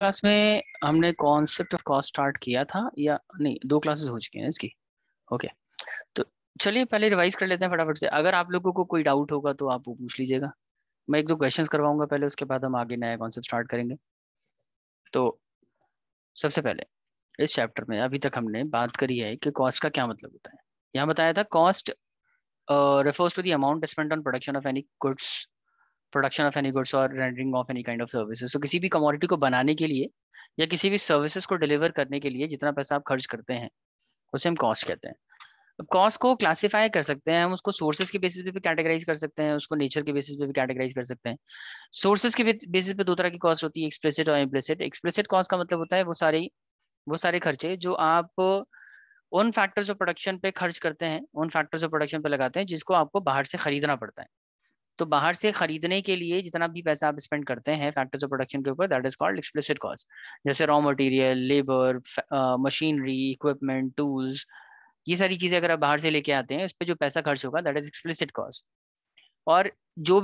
Class में हमने concept of cost start किया था या नहीं? दो क्लासेस हो चुकी हैं इसकी। ओके। तो चलिए पहले रिवाइज कर लेते हैं फटाफट से। अगर आप लोगों को कोई डाउट होगा तो आप वो पूछ लीजिएगा। मैं एक दो क्वेश्चंस करवाऊंगा पहले, उसके बाद हम आगे नया कॉन्सेप्ट स्टार्ट करेंगे। तो सबसे पहले इस चैप्टर में अभी तक हमने बात करी है कि कॉस्ट का क्या मतलब होता है। यहाँ बताया था cost refers to the amount spent on production of any goods, production of any goods और rendering of any kind of services. तो किसी भी कमोडिटी को बनाने के लिए या किसी भी सर्विसेज को डिलीवर करने के लिए जितना पैसा आप खर्च करते हैं उसे हम कॉस्ट कहते हैं। अब कॉस्ट को क्लासिफाई कर सकते हैं हम, उसको सोर्सेज के बेसिस पे भी कैटेगराइज कर सकते हैं, उसको नेचर के बेसिस पे भी कैटेगराइज कर सकते हैं। सोर्सेज के बेसिस पे दो तरह की कॉस्ट होती है, एक्सप्लिसिट और इम्प्लिसिट। एक्सप्लिसिट कॉस्ट का मतलब होता है वो सारे खर्चे जो आप उन फैक्टर्स ऑफ प्रोडक्शन पे खर्च करते हैं, उन फैक्टर्स ऑफ प्रोडक्शन पे लगाते हैं जिसको आपको बाहर से खरीदना पड़ता है। तो बाहर से खरीदने के लिए जितना भी पैसा आप स्पेंड करते हैं फैक्टर्स ऑफ प्रोडक्शन के ऊपर, that is called explicit cost. जैसे raw material, labour, machinery, equipment, tools, ये सारी चीजें अगर आप बाहर से लेके आते हैं उस पर जो पैसा खर्च होगा दैट इज एक्सप्लिसिट कॉस्ट। और जो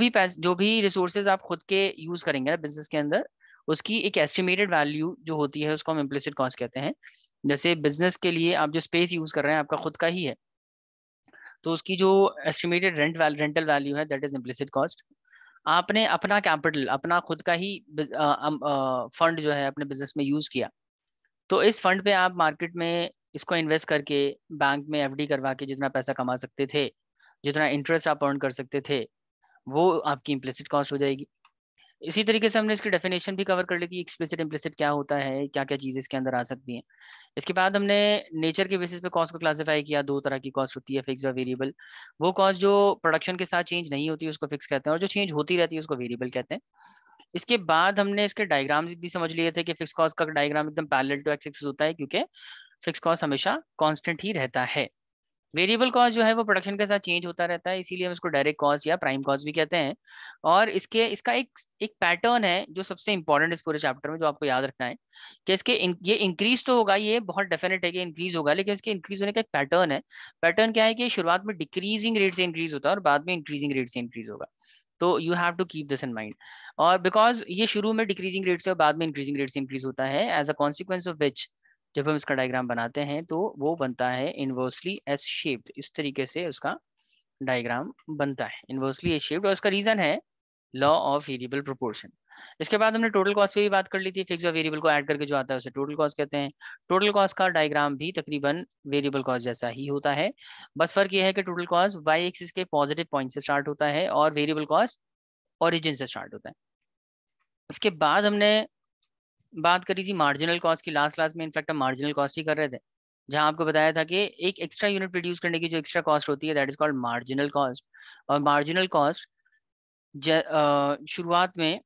भी रिसोर्सेज आप खुद के यूज करेंगे बिजनेस के अंदर, उसकी एक एस्टिमेटेड वैल्यू जो होती है उसको हम इम्प्लिसिट कॉस्ट कहते हैं। जैसे बिजनेस के लिए आप जो स्पेस यूज कर रहे हैं आपका खुद का ही है, तो उसकी जो एस्टिमेटेड रेंटल वैल्यू है दैट इज इम्प्लिसिट कॉस्ट। आपने अपना कैपिटल, अपना खुद का ही फंड जो है अपने बिजनेस में यूज किया, तो इस फंड पे आप मार्केट में इसको इन्वेस्ट करके बैंक में एफडी करवा के जितना पैसा कमा सकते थे, जितना इंटरेस्ट आप अर्न कर सकते थे, वो आपकी इम्प्लिसिट कॉस्ट हो जाएगी। इसी तरीके से हमने इसकी डेफिनेशन भी कवर कर ली थी, एक्सप्लिसिट इम्प्लिसिट क्या होता है, क्या क्या चीज़ें इसके अंदर आ सकती हैं। इसके बाद हमने नेचर के बेसिस पे कॉस्ट को क्लासिफाई किया। दो तरह की कॉस्ट होती है, फिक्स और वेरिएबल। वो कॉस्ट जो प्रोडक्शन के साथ चेंज नहीं होती उसको फिक्स कहते हैं, और जो चेंज होती रहती है उसको वेरिएबल कहते हैं। इसके बाद हमने इसके डायग्राम्स भी समझ लिए थे कि फिक्स कॉस्ट का डायग्राम एकदम पैरेलल टू एक्स एक्सिस होता है, क्योंकि फिक्स कॉस्ट हमेशा कांस्टेंट ही रहता है। वेरिएबल कॉस्ट जो है वो प्रोडक्शन के साथ चेंज होता रहता है, इसीलिए हम इसको डायरेक्ट कॉस्ट या प्राइम कॉस्ट भी कहते हैं। और इसका एक एक पैटर्न है जो सबसे इंपॉर्टेंट इस पूरे चैप्टर में, जो आपको याद रखना है कि ये इंक्रीज तो होगा, ये बहुत डेफिनेट है कि इंक्रीज होगा, लेकिन इसके इंक्रीज होने का एक पैटर्न है। पैटर्न क्या है कि शुरुआत में डिक्रीजिंग रेट से इंक्रीज होता है और बाद में इंक्रीजिंग रेट से इंक्रीज होगा। तो you have to keep this in mind. और बिकॉज ये शुरू में डिक्रीजिंग रेट से और बाद में इंक्रीजिंग रेट से इंक्रीज होता है, as a consequence of which जब हम इसका डायग्राम बनाते हैं तो वो बनता है इनवर्सली एस शेप्ड। इस तरीके से उसका डायग्राम बनता है इनवर्सली एस शेप्ड, और उसका रीजन है लॉ ऑफ वेरिएबल प्रोपोर्शन। इसके बाद हमने टोटल कॉस्ट पे भी बात कर ली थी। फिक्स और वेरिएबल को ऐड करके जो आता है उसे टोटल कॉस्ट कहते हैं। टोटल कॉस्ट का डायग्राम भी तकरीबन वेरिएबल कॉस्ट जैसा ही होता है, बस फर्क ये है कि टोटल कॉस्ट वाई एक्सिस के पॉजिटिव पॉइंट से स्टार्ट होता है और वेरिएबल कॉस्ट ओरिजिन से स्टार्ट होता है। इसके बाद हमने बात करी थी मार्जिनल कॉस्ट की। लास्ट क्लास में इनफैक्ट हम मार्जिनल कॉस्ट ही कर रहे थे, जहां आपको बताया था कि एक एक्स्ट्रा यूनिट प्रोड्यूस करने की जो एक्स्ट्रा कॉस्ट होती है that is called marginal cost. और मार्जिनल कॉस्ट शुरुआत में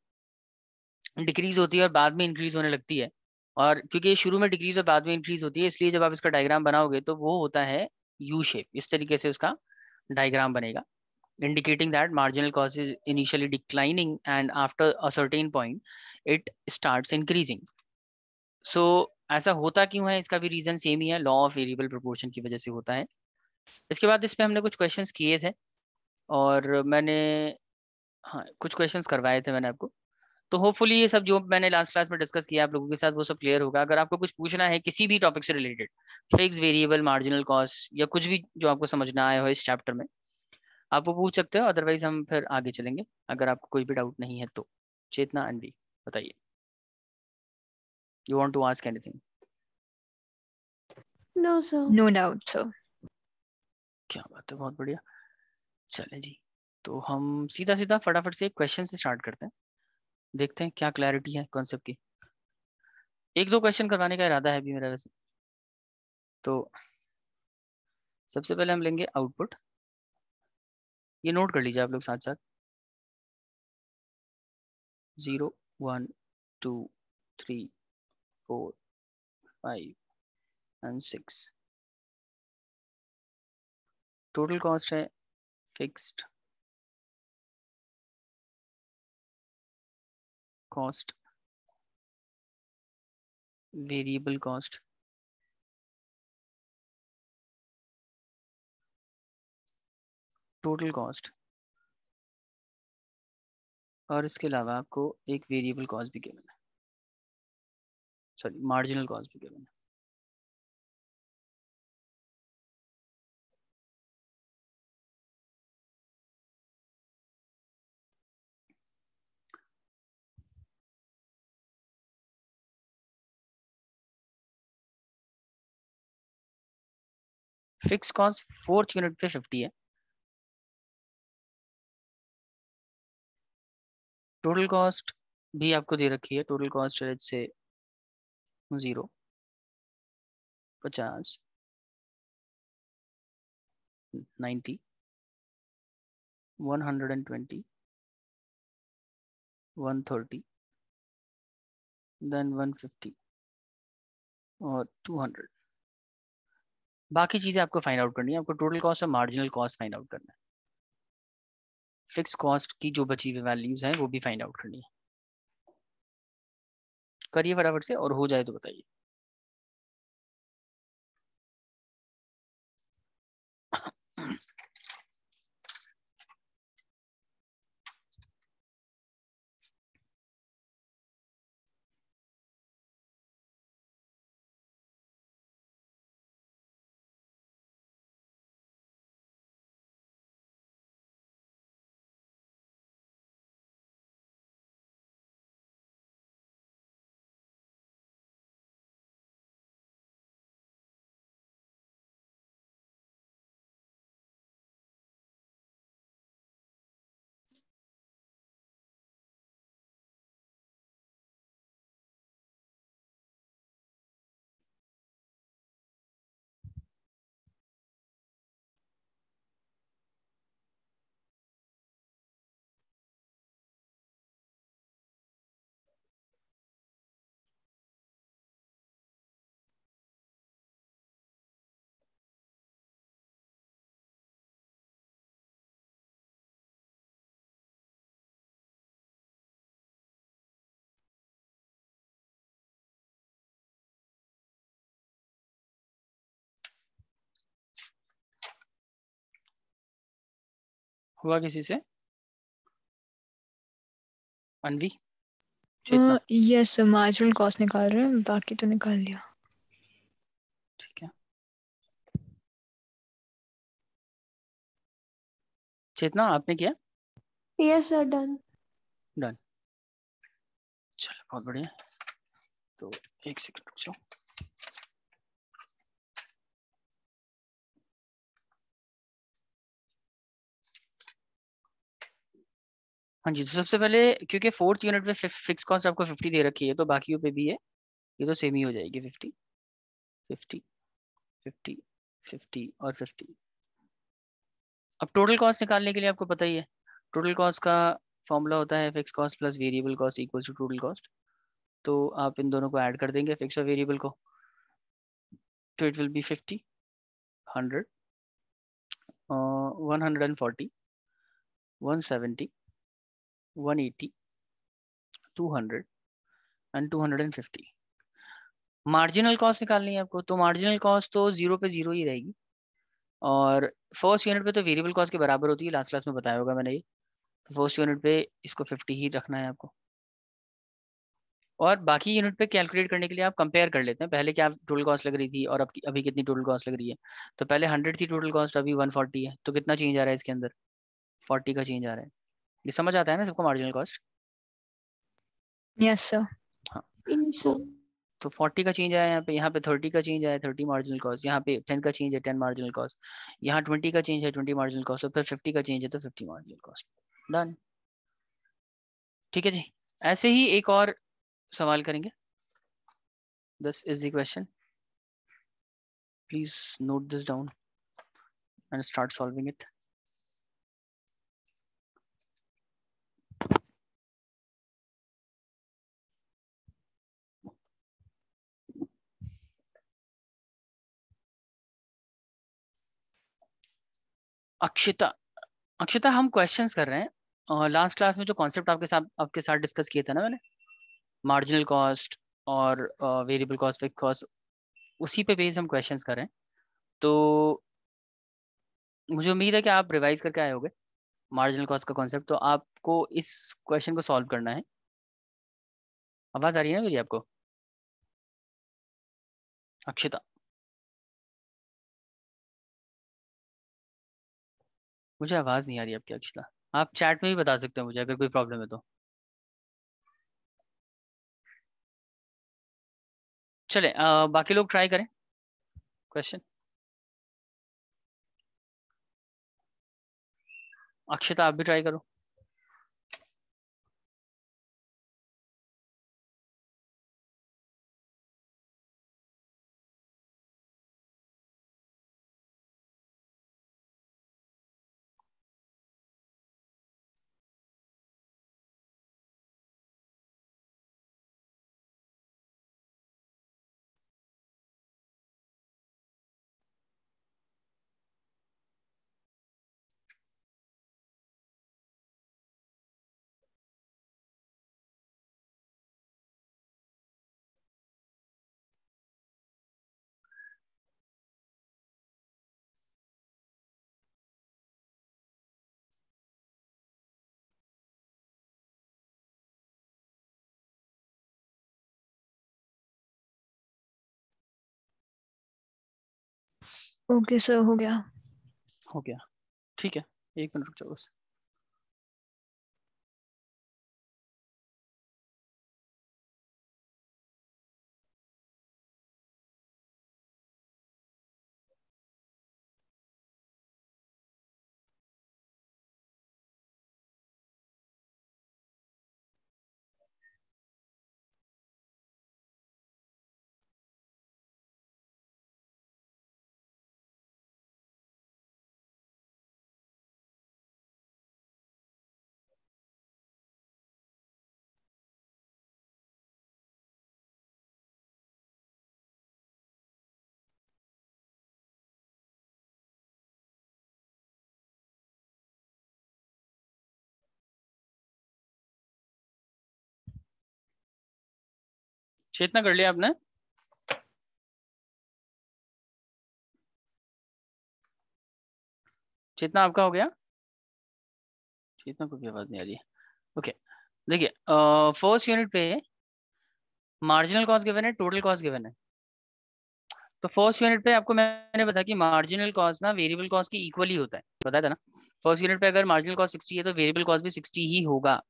डिक्रीज होती है और बाद में इंक्रीज होने लगती है। और क्योंकि ये शुरू में डिक्रीज और बाद में इंक्रीज होती है, इसलिए जब आप इसका डायग्राम बनाओगे तो वो होता है यू शेप। इस तरीके से उसका डायग्राम बनेगा, indicating that marginal cost is initially declining and after a certain point it starts increasing. So ऐसा होता क्यों है, इसका भी रीजन सेम ही है, लॉ ऑफ वेरिएबल प्रोपोर्शन की वजह से होता है। इसके बाद इस पे हमने कुछ क्वेश्चंस किए थे और मैंने, हाँ, कुछ क्वेश्चंस करवाए थे मैंने आपको। तो होपफुली ये सब जो मैंने लास्ट क्लास में डिस्कस किया आप लोगों के साथ वो सब क्लियर होगा। अगर आपको कुछ पूछना है किसी भी टॉपिक से related, fix, variable, marginal cost या कुछ भी जो आपको समझना आया हो इस चैप्टर में, आप वो पूछ सकते हो। अदरवाइज हम फिर आगे चलेंगे अगर आपको कोई भी डाउट नहीं है तो। चेतना, अनवी, बताइए, you want to ask anything? No, sir. No doubt, sir. क्या बात है, बहुत बढ़िया। चलें जी, तो हम सीधा सीधा फटाफट से क्वेश्चन से स्टार्ट करते हैं, देखते हैं क्या क्लैरिटी है कॉन्सेप्ट की। एक दो क्वेश्चन करवाने का इरादा है भी मेरा वैसे। तो सबसे पहले हम लेंगे आउटपुट। ये नोट कर लीजिए आप लोग साथ साथ। 0, 1, 2, 3, 4, 5 एंड 6। टोटल कॉस्ट है fixed cost, variable cost, total cost, और इसके अलावा आपको एक वेरिएबल कॉस्ट भी गिवन है। सॉरी मार्जिनल कॉस्ट भी गिवन है। फिक्स कॉस्ट 4th यूनिट पे 50 है। टोटल कॉस्ट भी आपको दे रखी है, टोटल कॉस्ट से 0, 50, 90, 120, 130, देन 150 और 200। बाकी चीजें आपको फाइंड आउट करनी है, आपको टोटल कॉस्ट और मार्जिनल कॉस्ट फाइंड आउट करना है। फिक्स कॉस्ट की जो बची हुई वैल्यूज हैं वो भी फाइंड आउट करनी है। करिए फटाफट से, और हो जाए तो बताइए। हुआ किसी से? अनवी, चेतना? यस, मार्जिनल कॉस्ट निकाल रहे हैं, बाकी तो निकाल लिया। ठीक है, चेतना आपने किया? Yes sir, done. डन, चलो बहुत बढ़िया। तो एक सेकंड रुक जाओ। हाँ जी, तो सबसे पहले क्योंकि 4th यूनिट पे फिक्स कॉस्ट आपको 50 दे रखी है, तो बाकियों पे भी है, ये तो सेम ही हो जाएगी। 50, 50, 50, 50 और 50। अब टोटल कॉस्ट निकालने के लिए आपको पता ही है, टोटल कॉस्ट का फॉर्मूला होता है fix cost plus variable cost equal to total cost. तो आप इन दोनों को ऐड कर देंगे, फिक्स और वेरिएबल को, तो it will B 50, 100, 140, 170, 180, 200 and 250। Marginal cost निकालनी है आपको, तो मार्जिनल कॉस्ट तो 0 पे 0 ही रहेगी, और फर्स्ट यूनिट पे तो वेरिएबल कॉस्ट के बराबर होती है, लास्ट क्लास में बताया होगा मैंने ये। तो फर्स्ट यूनिट पे इसको 50 ही रखना है आपको, और बाकी यूनिट पे कैलकुलेट करने के लिए आप कंपेयर कर लेते हैं, पहले क्या टोटल कॉस्ट लग रही थी और अब अभी कितनी टोटल कॉस्ट लग रही है। तो पहले 100 थी टोटल कॉस्ट, अभी 140 है, तो कितना चेंज आ रहा है इसके अंदर? 40 का चेंज आ रहा है। ये समझ आता है ना सबको, मार्जिनल कॉस्ट? Yes sir. हाँ, यस तो सर। 40 का चेंज आया यहाँ पे 30 का चेंज आया, 30 मार्जिनल कॉस्ट, यहाँ पे 10 का चेंज है, 10 मार्जिनल कॉस्ट, यहाँ 20 का चेंज है, 20 मार्जिनल कॉस्ट, और फिर 50 का चेंज है तो 50 मार्जिनल कॉस्ट। डन, ठीक है जी। ऐसे ही एक और सवाल करेंगे। This is the question, please note this down and start solving it. Akshita, Akshita हम क्वेश्चंस कर रहे हैं, और लास्ट क्लास में जो कॉन्सेप्ट आपके साथ डिस्कस किया था ना मैंने, मार्जिनल कॉस्ट और वेरिएबल कॉस्ट, फिक्स कॉस्ट, उसी पे बेस हम क्वेश्चंस कर रहे हैं। तो मुझे उम्मीद है कि आप रिवाइज करके आए होगे मार्जिनल कॉस्ट का कॉन्सेप्ट, तो आपको इस क्वेश्चन को सॉल्व करना है। आवाज आ रही है ना मेरी आपको? अक्षिता, मुझे आवाज नहीं आ रही आपकी अक्षिता। आप चैट में भी बता सकते हो मुझे अगर कोई प्रॉब्लम है तो। चले बाकी लोग ट्राई करें क्वेश्चन। अक्षिता आप भी ट्राई करो। ओके सर, हो गया। हो गया, ठीक है, 1 मिनट रुक जाओ बस। चेतना कर लिया आपने? चेतना आपका हो गया? चेतना को भी आवाज नहीं आ रही है। ओके, देखिए फर्स्ट यूनिट पे मार्जिनल कॉस्ट गिवन है, टोटल कॉस्ट गिवन है। तो फर्स्ट यूनिट पे आपको मैंने बताया कि मार्जिनल कॉस्ट ना वेरिएबल कॉस्ट की इक्वली होता है, बताया था ना। फर्स्ट यूनिट पे अगर मार्जिनल कॉस्ट 60 है तो वेरिएबल कॉस्ट भी 60 ही होगा।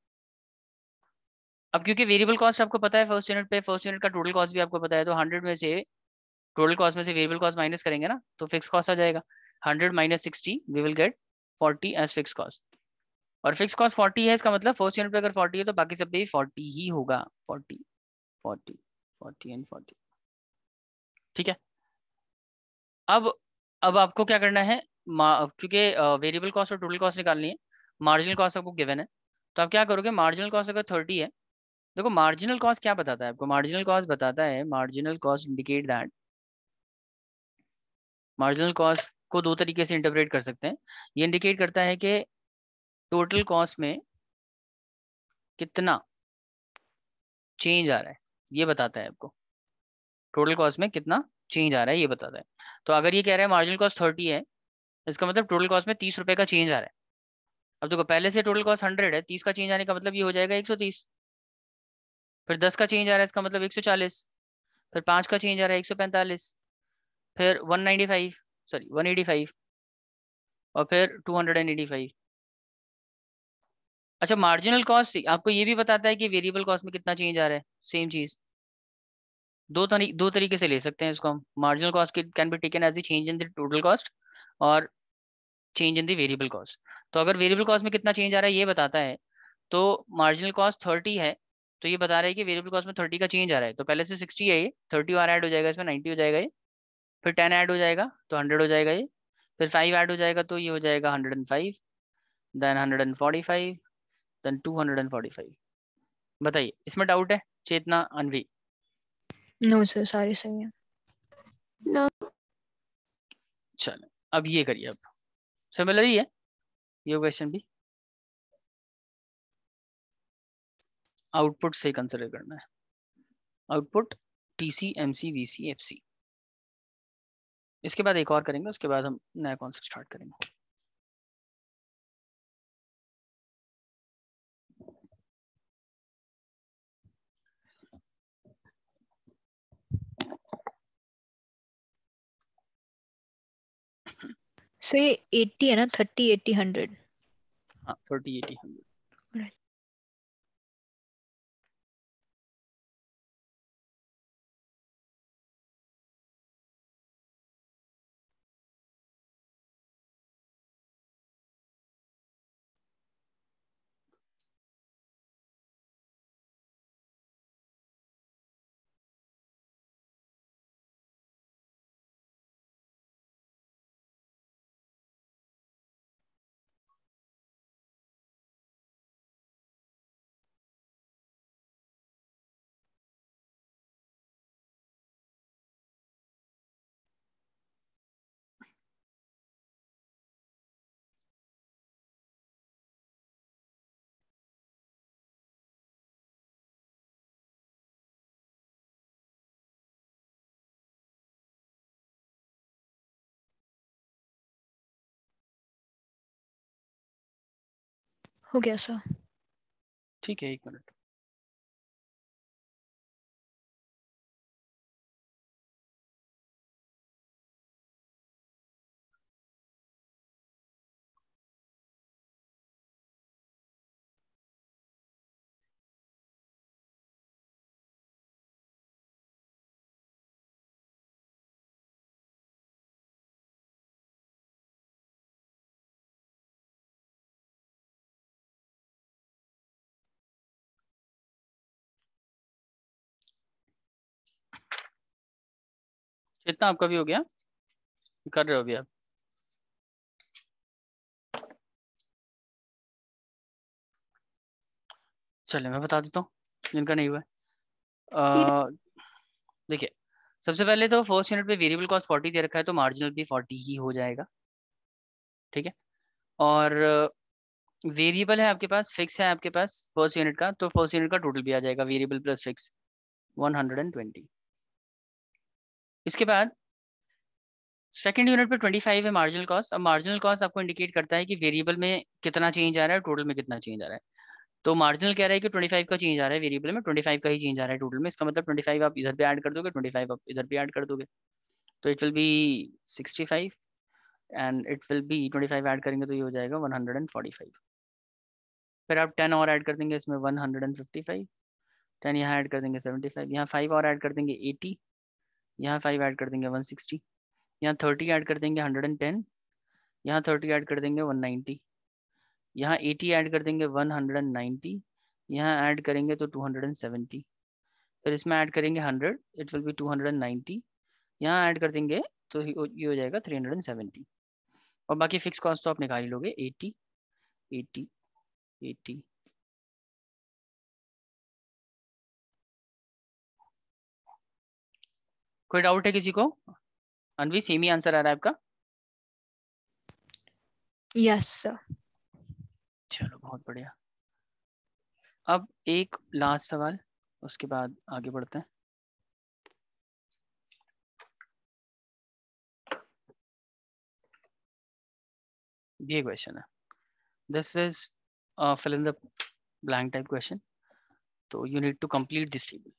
अब क्योंकि वेरिएबल कॉस्ट आपको पता है फर्स्ट यूनिट पे, फर्स्ट यूनिट का टोटल कॉस्ट भी आपको पता है, तो 100 में से टोटल कॉस्ट में से वेरिएबल कॉस्ट माइनस करेंगे ना तो फिक्स कॉस्ट आ जाएगा। 100 minus 60 we will get 40 as fix cost. और फिक्स कॉस्ट 40 है, इसका मतलब फर्स्ट यूनिट पे अगर 40 है तो बाकी सब पे भी 40 ही होगा। 40 40 40 एंड 40, ठीक है। अब अब आपको क्या करना है, क्योंकि वेरिएबल कॉस्ट और टोटल कॉस्ट निकालनी है, मार्जिनल कॉस्ट आपको गिवन है। तो आप क्या करोगे, मार्जिनल कॉस्ट अगर 30 है, देखो मार्जिनल कॉस्ट क्या बताता है आपको, मार्जिनल कॉस्ट बताता है, marginal cost indicate that, marginal cost को दो तरीके से इंटरप्रेट कर सकते हैं। ये इंडिकेट करता है कि टोटल कॉस्ट में कितना चेंज आ रहा है, ये बताता है आपको। टोटल कॉस्ट में कितना चेंज आ रहा है ये बताता है। तो अगर ये कह रहा है मार्जिनल कॉस्ट 30 है, इसका मतलब टोटल कॉस्ट में 30 रुपए का चेंज आ रहा है। अब देखो पहले से टोटल कॉस्ट 100 है, 30 का चेंज आने का मतलब ये हो जाएगा 130। फिर 10 का चेंज आ रहा है, इसका मतलब 140। फिर 5 का चेंज आ रहा है 145। फिर 195, सॉरी 185, और फिर 285। अच्छा, मार्जिनल कॉस्ट आपको ये भी बताता है कि वेरिएबल कॉस्ट में कितना चेंज आ रहा है, सेम चीज। दो तरीके से ले सकते हैं इसको हम। Marginal cost can be taken as the change in the total cost, और change in the variable cost. तो अगर वेरिएबल कॉस्ट में कितना चेंज आ रहा है ये बताता है, तो मार्जिनल कॉस्ट 30 है, तो ये बता रहा है कि वेरिएबल कॉस्ट में 30 का चेंज आ रहा है। तो पहले से 60 है, ये 30 और ऐड हो जाएगा, इसमें 90 हो जाएगा ये। फिर 10 ऐड हो जाएगा तो 100 हो जाएगा ये। फिर 5 ऐड हो जाएगा तो ये हो जाएगा 105, देन 145, देन 245। बताइए इसमें डाउट है? चेतना, अनवी? नो सर, सारे सही है। No. चलो अब ये करिए, अब सिमिलर ही है ये क्वेश्चन भी। आउटपुट से कंसिडर करना है, output TC MC VC FC. इसके बाद एक और करेंगे, उसके बाद हम नया कॉन्सेप्ट स्टार्ट करेंगे। सो ये 80 है ना, 30 80 100। हाँ 30 80 100। हो गया सर। ठीक है, 1 मिनट। इतना आपका भी हो गया, कर रहे हो अभी आप? चलिए मैं बता देता हूँ जिनका नहीं हुआ है। देखिए, सबसे पहले तो फर्स्ट यूनिट पे वेरिएबल कॉस्ट 40 दे रखा है, तो मार्जिनल भी 40 ही हो जाएगा। ठीक है। और वेरिएबल है आपके पास, फिक्स है आपके पास फर्स्ट यूनिट का, तो फर्स्ट यूनिट का टोटल भी आ जाएगा वेरिएबल प्लस फिक्स 120। इसके बाद सेकंड यूनिट पे 25 है मार्जिनल कॉस्ट। अब मार्जिनल कॉस्ट आपको इंडिकेट करता है कि वेरिएबल में कितना चेंज आ रहा है, टोटल में कितना चेंज आ रहा है। तो मार्जिनल कह रहा है कि 25 का चेंज आ रहा है, वेरिएबल में 25 का ही चेंज आ रहा है टोटल में। इसका मतलब 25 आप इधर पे ऐड कर दोगे, 25 आप इधर पे ऐड कर दोगे, तो it will B 65 and it will B 25 add करेंगे तो ये हो जाएगा 145। फिर आप 10 और ऐड कर देंगे इसमें 155, 10 यहाँ ऐड कर देंगे 75, यहाँ 5 और ऐड कर देंगे 80, यहाँ 5 ऐड कर देंगे 160, यहाँ 30 ऐड कर देंगे 110, यहाँ 30 ऐड कर देंगे 190, यहाँ 80 ऐड कर देंगे 190, यहाँ ऐड करेंगे तो 270, फिर इसमें ऐड करेंगे 100, इट विल बी 290, यहाँ ऐड कर देंगे तो ये हो जाएगा 370। और बाकी फिक्स कॉस्ट तो आप निकाल ही लोगे, 80 80 80। कोई डाउट है किसी को? अनवी सेम ही आंसर आ रहा है आपका? Yes sir. चलो बहुत बढ़िया। अब एक लास्ट सवाल, उसके बाद आगे बढ़ते हैं। ये क्वेश्चन है, this is fill in the blank type question, तो you need to complete this table.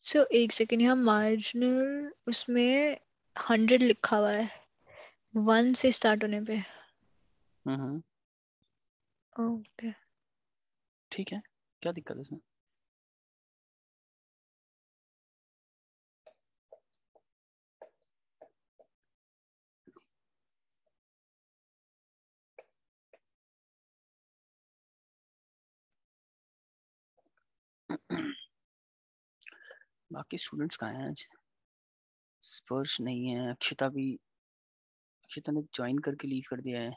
So एक सेकेंड, यहाँ मार्जिनल उसमें 100 लिखा हुआ है 1 से स्टार्ट होने पे। ओके। ठीक है, क्या दिक्कत है इसमें? बाकी स्टूडेंट्स कहाँ हैं आज? स्पर्श नहीं है, अक्षिता भी, अक्षिता ने ज्वाइन करके लीव कर दिया है।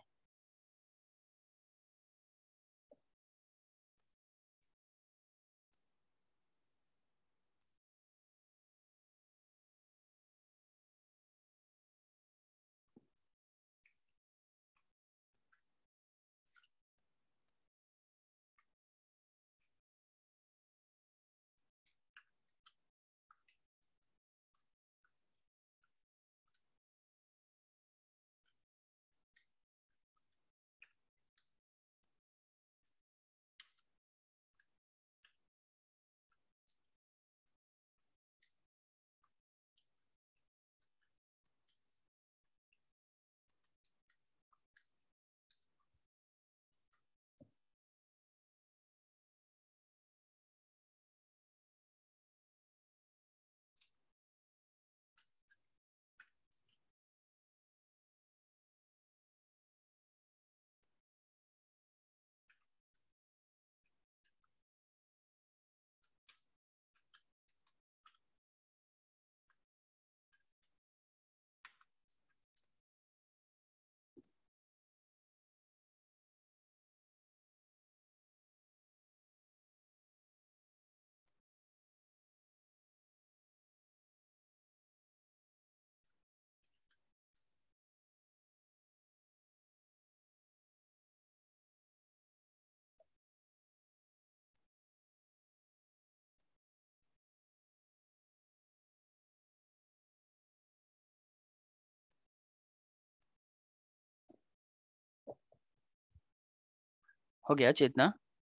हो गया चेतना,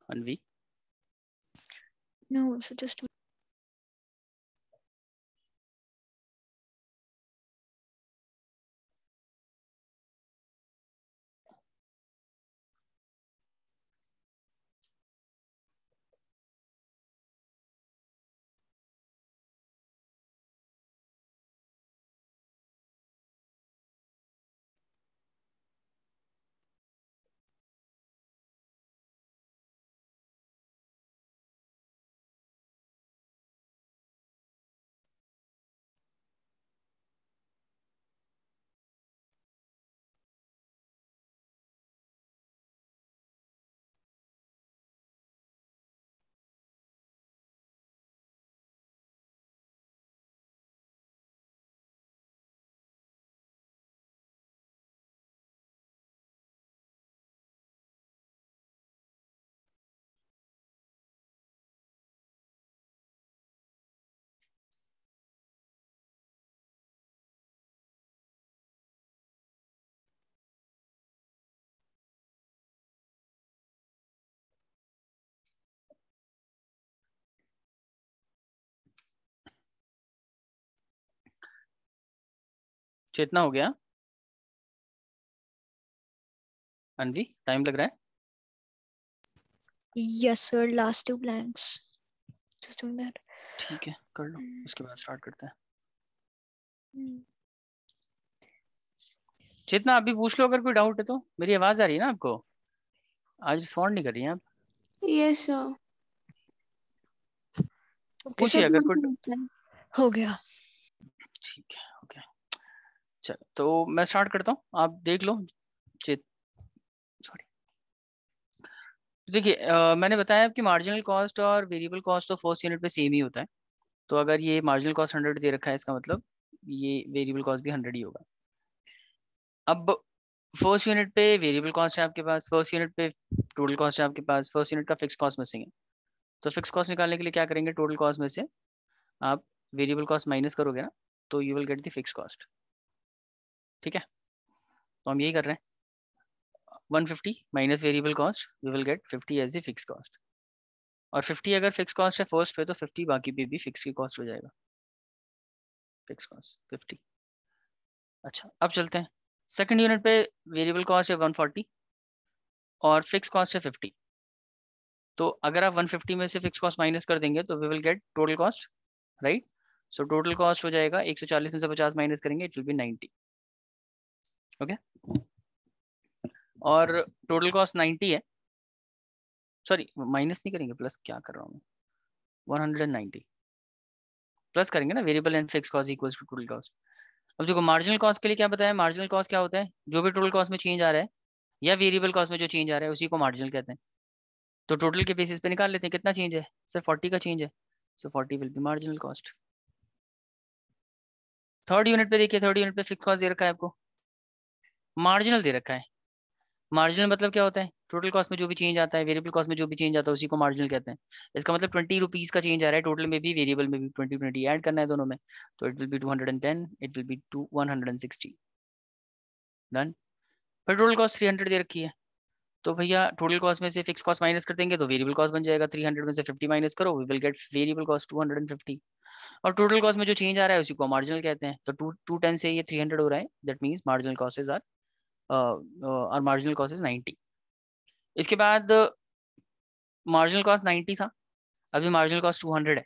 अनवी? No, so just चेतना हो गया? अनवी टाइम लग रहा है? yes sir, last two blanks. Just doing that. ठीक है कर लो, उसके बाद स्टार्ट करते हैं। Hmm. चेतना आप भी पूछ लो अगर कोई डाउट है तो। मेरी आवाज आ रही है ना आपको? आज रिस्पॉन्ड नहीं कर रही हैं आप। Yes, sir. Okay पूछिए sir, अगर कोई। हो गया। ठीक है ओके, चलो तो मैं स्टार्ट करता हूँ, आप देख लो। चेत सॉरी, देखिए मैंने बताया कि मार्जिनल कॉस्ट और वेरिएबल कॉस्ट तो फर्स्ट यूनिट पे सेम ही होता है। तो अगर ये मार्जिनल कॉस्ट 100 दे रखा है, इसका मतलब ये वेरिएबल कॉस्ट भी 100 ही होगा। अब फर्स्ट यूनिट पे वेरिएबल कॉस्ट है आपके पास, फर्स्ट यूनिट पे टोटल कॉस्ट है आपके पास, फर्स्ट यूनिट का फिक्स कॉस्ट मिसिंग है। तो फिक्स कॉस्ट निकालने के लिए क्या करेंगे, टोटल कॉस्ट में से आप वेरिएबल कॉस्ट माइनस करोगे ना, तो you will get the fix cost. ठीक है, तो हम यही कर रहे हैं। 150 minus variable cost, we will get 50 as a fix cost. और 50 अगर फिक्स कॉस्ट है फर्स्ट पे, तो 50 बाकी पे भी फिक्स की कॉस्ट हो जाएगा, फिक्स कॉस्ट 50। अच्छा अब चलते हैं सेकंड यूनिट पे। वेरिएबल कॉस्ट है 140 और फिक्स कॉस्ट है 50। तो अगर आप 150 में से फिक्स कॉस्ट माइनस कर देंगे तो we will get total cost, right? So total cost हो जाएगा 140 में से 50 माइनस करेंगे, इट विल बी 90। ओके, और टोटल कॉस्ट 90 है, सॉरी माइनस नहीं करेंगे, प्लस क्या कर रहा हूँ मैं, 190 प्लस करेंगे ना, variable and fix cost equals to total cost. अब देखो मार्जिनल कॉस्ट के लिए क्या बताया, मार्जिनल कॉस्ट क्या होता है, जो भी टोटल कॉस्ट में चेंज आ रहा है या वेरिएबल कॉस्ट में जो चेंज आ रहा है उसी को मार्जिनल कहते हैं। तो टोटल के बेसिस पे निकाल लेते हैं कितना चेंज है, सिर्फ 40 का चेंज है, सो 40 will be marginal cost. Third unit पे देखिए, थर्ड यूनिट पे फिक्स कॉस्ट दे रखा है आपको, मार्जिनल दे रखा है। मार्जिनल मतलब क्या होता है, टोटल कॉस्ट में जो भी चेंज आता है, वेरिएबल कॉस्ट में जो भी चेंज आता है उसी को मार्जिनल कहते हैं। इसका मतलब 20 रुपीज का चेंज आ रहा है टोटल में भी, वेरिएबल में भी 20 ऐड करना है दोनों में, तो it will B 210, it will B 160। Done. फिर टोटल कॉस्ट 300 दे रखी है, तो भैया टोटल कॉस्ट में से फिक्स कॉस्ट माइनस कर देंगे तो वेरिएबल कॉस्ट बन जाएगा, 300 में से 50 माइनस करो, we will get variable cost 250। और टोटल कॉस्ट में जो चेंज आ रहा है उसी को मार्जिनल कहते हैं। तो 210 से ये 300 हो रहा है, that means marginal cost is are और मार्जिनल कॉस्ट इज 90। इसके बाद मार्जिनल कॉस्ट 90 था, अभी मार्जिनल कॉस्ट 200 है,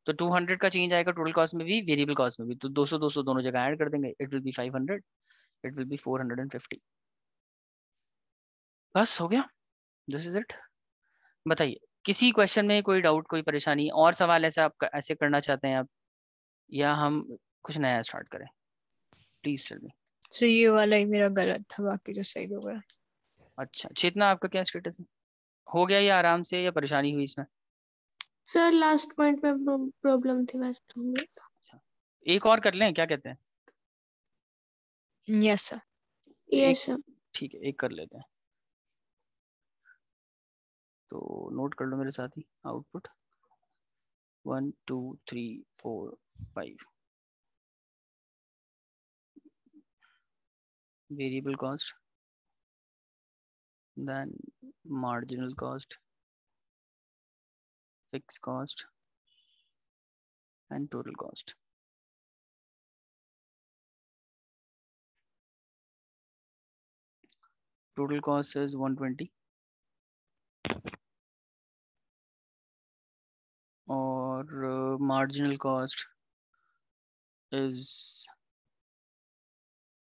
तो 200 का चेंज आएगा टोटल कॉस्ट में भी वेरिएबल कॉस्ट में भी, तो 200 200 दोनों जगह ऐड कर देंगे, it will B 500, it will B 450। बस हो गया, दिस इज इट। बताइए किसी क्वेश्चन में कोई डाउट, कोई परेशानी और सवाल ऐसा आप ऐसे करना चाहते हैं आप, या हम कुछ नया स्टार्ट करें, प्लीज टेल मी। so ये वाला ही मेरा गलत था, बाकी तो सही हो गया। अच्छा चेतना आपका क्या स्टेटस है, हो गया या आराम से, या परेशानी हुई इसमें? सर लास्ट पॉइंट में प्रॉब्लम थी वैसे तो हो गया था। अच्छा एक और कर लें, क्या कहते हैं? yes sir. यस एक, सर। ठीक है एक कर लेते हैं, तो नोट कर लो मेरे साथ ही output 1 2 3 4 5। Variable cost, then marginal cost, fixed cost and total cost. Total cost is 120 or marginal cost is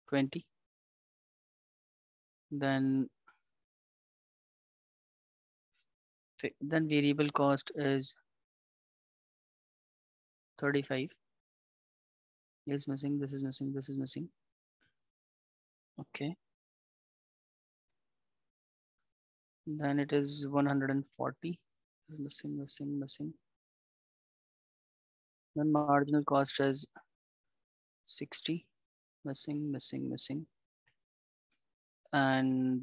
20. Then variable cost is 35. Is missing, this is missing, this is missing. Okay. Then it is 140. Missing. Then marginal cost is 60. Missing. And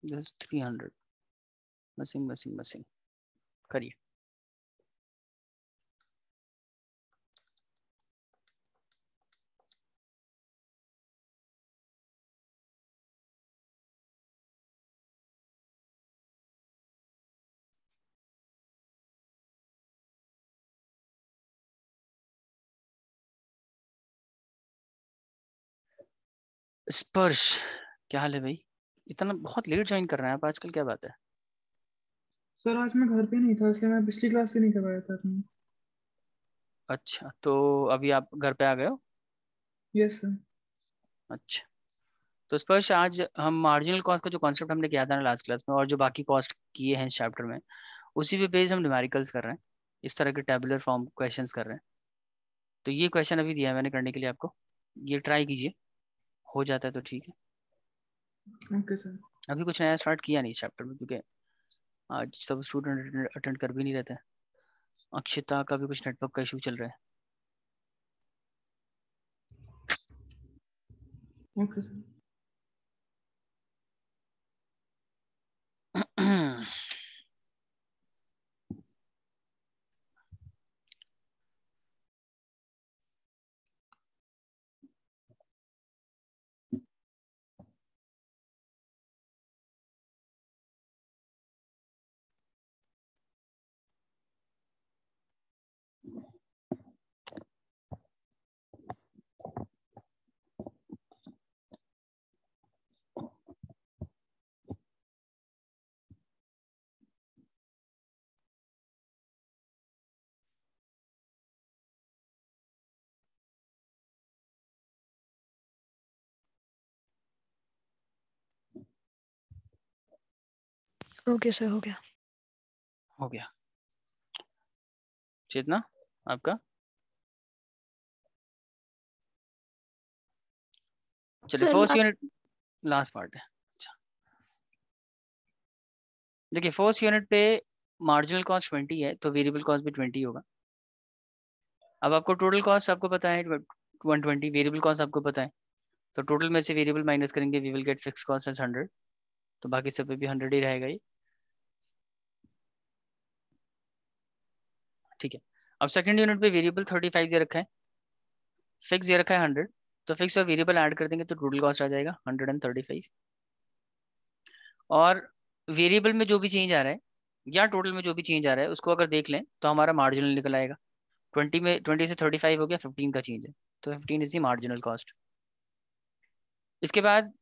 this is 300. Missing. करिए. स्पर्श, क्या हाल है भाई? इतना बहुत late join कर रहे हैं आप आजकल, क्या बात है? सर आज मैं घर पे नहीं था, इसलिए मैं पिछली क्लास भी नहीं करवाया था अपनी। अच्छा, तो अभी आप घर पे आ गए हो? Yes sir. अच्छा, तो स्पर्श आज हम मार्जिनल कॉस्ट का जो कॉन्सेप्ट हमने किया था ना लास्ट क्लास में, और जो बाकी कॉस्ट किए हैं इस चैप्टर में, उसी पे बेस्ड हम न्यूमेरिकल्स कर रहे हैं, इस तरह के टेबुलर फॉर्म क्वेश्चंस कर रहे हैं। तो ये क्वेश्चन अभी दिया है मैंने करने के लिए आपको, ये ट्राई कीजिए, हो जाता है तो ठीक है। Okay sir. अभी कुछ नया स्टार्ट किया नहीं इस चैप्टर में, क्योंकि आज सब स्टूडेंट अटेंड कर भी नहीं रहते हैं। अक्षिता का भी कुछ नेटवर्क का इशू चल रहा है। Okay sir. ओके सर, हो गया। चेतना आपका? चलिए, फर्स्ट यूनिट लास्ट पार्ट है। अच्छा, देखिए फर्स्ट यूनिट पे मार्जिनल कॉस्ट 20 है, तो वेरिएबल कॉस्ट भी 20 होगा। अब आपको टोटल कॉस्ट आपको पता है 120, वेरिएबल कॉस्ट आपको पता है, तो टोटल में से वेरिएबल माइनस करेंगे, we will get fix cost as 100, तो बाकी सब पे भी 100 ही रहेगा ये। ठीक है, अब सेकंड यूनिट पे वेरिएबल 35 दे रखा है, फिक्स दे रखा है 100, तो फिक्स और वेरिएबल ऐड कर देंगे तो टोटल कॉस्ट आ जाएगा 135। और वेरिएबल में जो भी चेंज आ रहा है या टोटल में जो भी चेंज आ रहा है उसको अगर देख लें तो हमारा मार्जिनल निकल आएगा। 20 से 35 हो गया, 15 का चेंज है, तो 15 इज दी मार्जिनल कॉस्ट। इसके बाद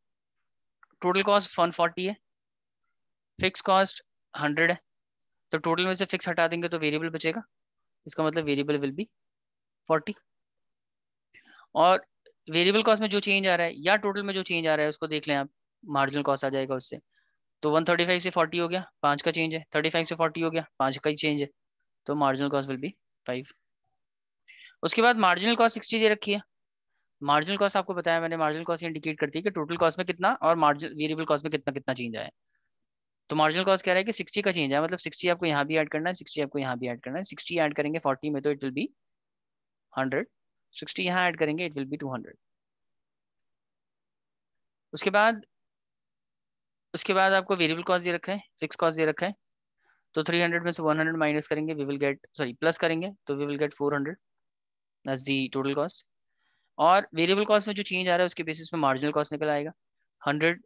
टोटल कॉस्ट 140 है, फिक्स कॉस्ट 100 है, तो टोटल में से फिक्स हटा देंगे तो वेरिएबल बचेगा, इसका मतलब वेरिएबल विल बी 40। और वेरिएबल कॉस्ट में जो चेंज आ रहा है या टोटल में जो चेंज आ रहा है उसको देख लें आप, मार्जिनल कॉस्ट आ जाएगा उससे। तो 135 से 40 हो गया, 5 का चेंज है, 35 से 40 हो गया, 5 का ही चेंज है, तो मार्जिनल कॉस्ट विल बी 5। उसके बाद मार्जिनल कॉस्ट 60 दे रखी है। मार्जिनल कॉस्ट आपको बताया मैंने, मार्जिनल कॉस्ट इंडिकेट करती है कि टोटल कॉस्ट में कितना और मार्जिनल वेरिएबल कॉस्ट में कितना कितना चेंज आया है। तो मार्जिनल कॉस्ट कह रहा है कि 60 का चेंज है, मतलब 60 आपको यहाँ भी ऐड करना है, 60 आपको यहाँ भी ऐड करना है। 60 ऐड करेंगे 40 में तो इट विल बी 100, 60 यहाँ ऐड करेंगे इट विल बी 200। उसके बाद आपको वेरिएबल कॉस्ट दे रखा है, फिक्स कॉस्ट दे रखा है, तो 300 में से 100 माइनस करेंगे, we will get, sorry plus करेंगे तो we will get 400, that's the total cost. और वेरिएबल कॉस्ट में जो चेंज आ रहा है उसके बेसिस पे मार्जिनल कॉस्ट निकल आएगा। 100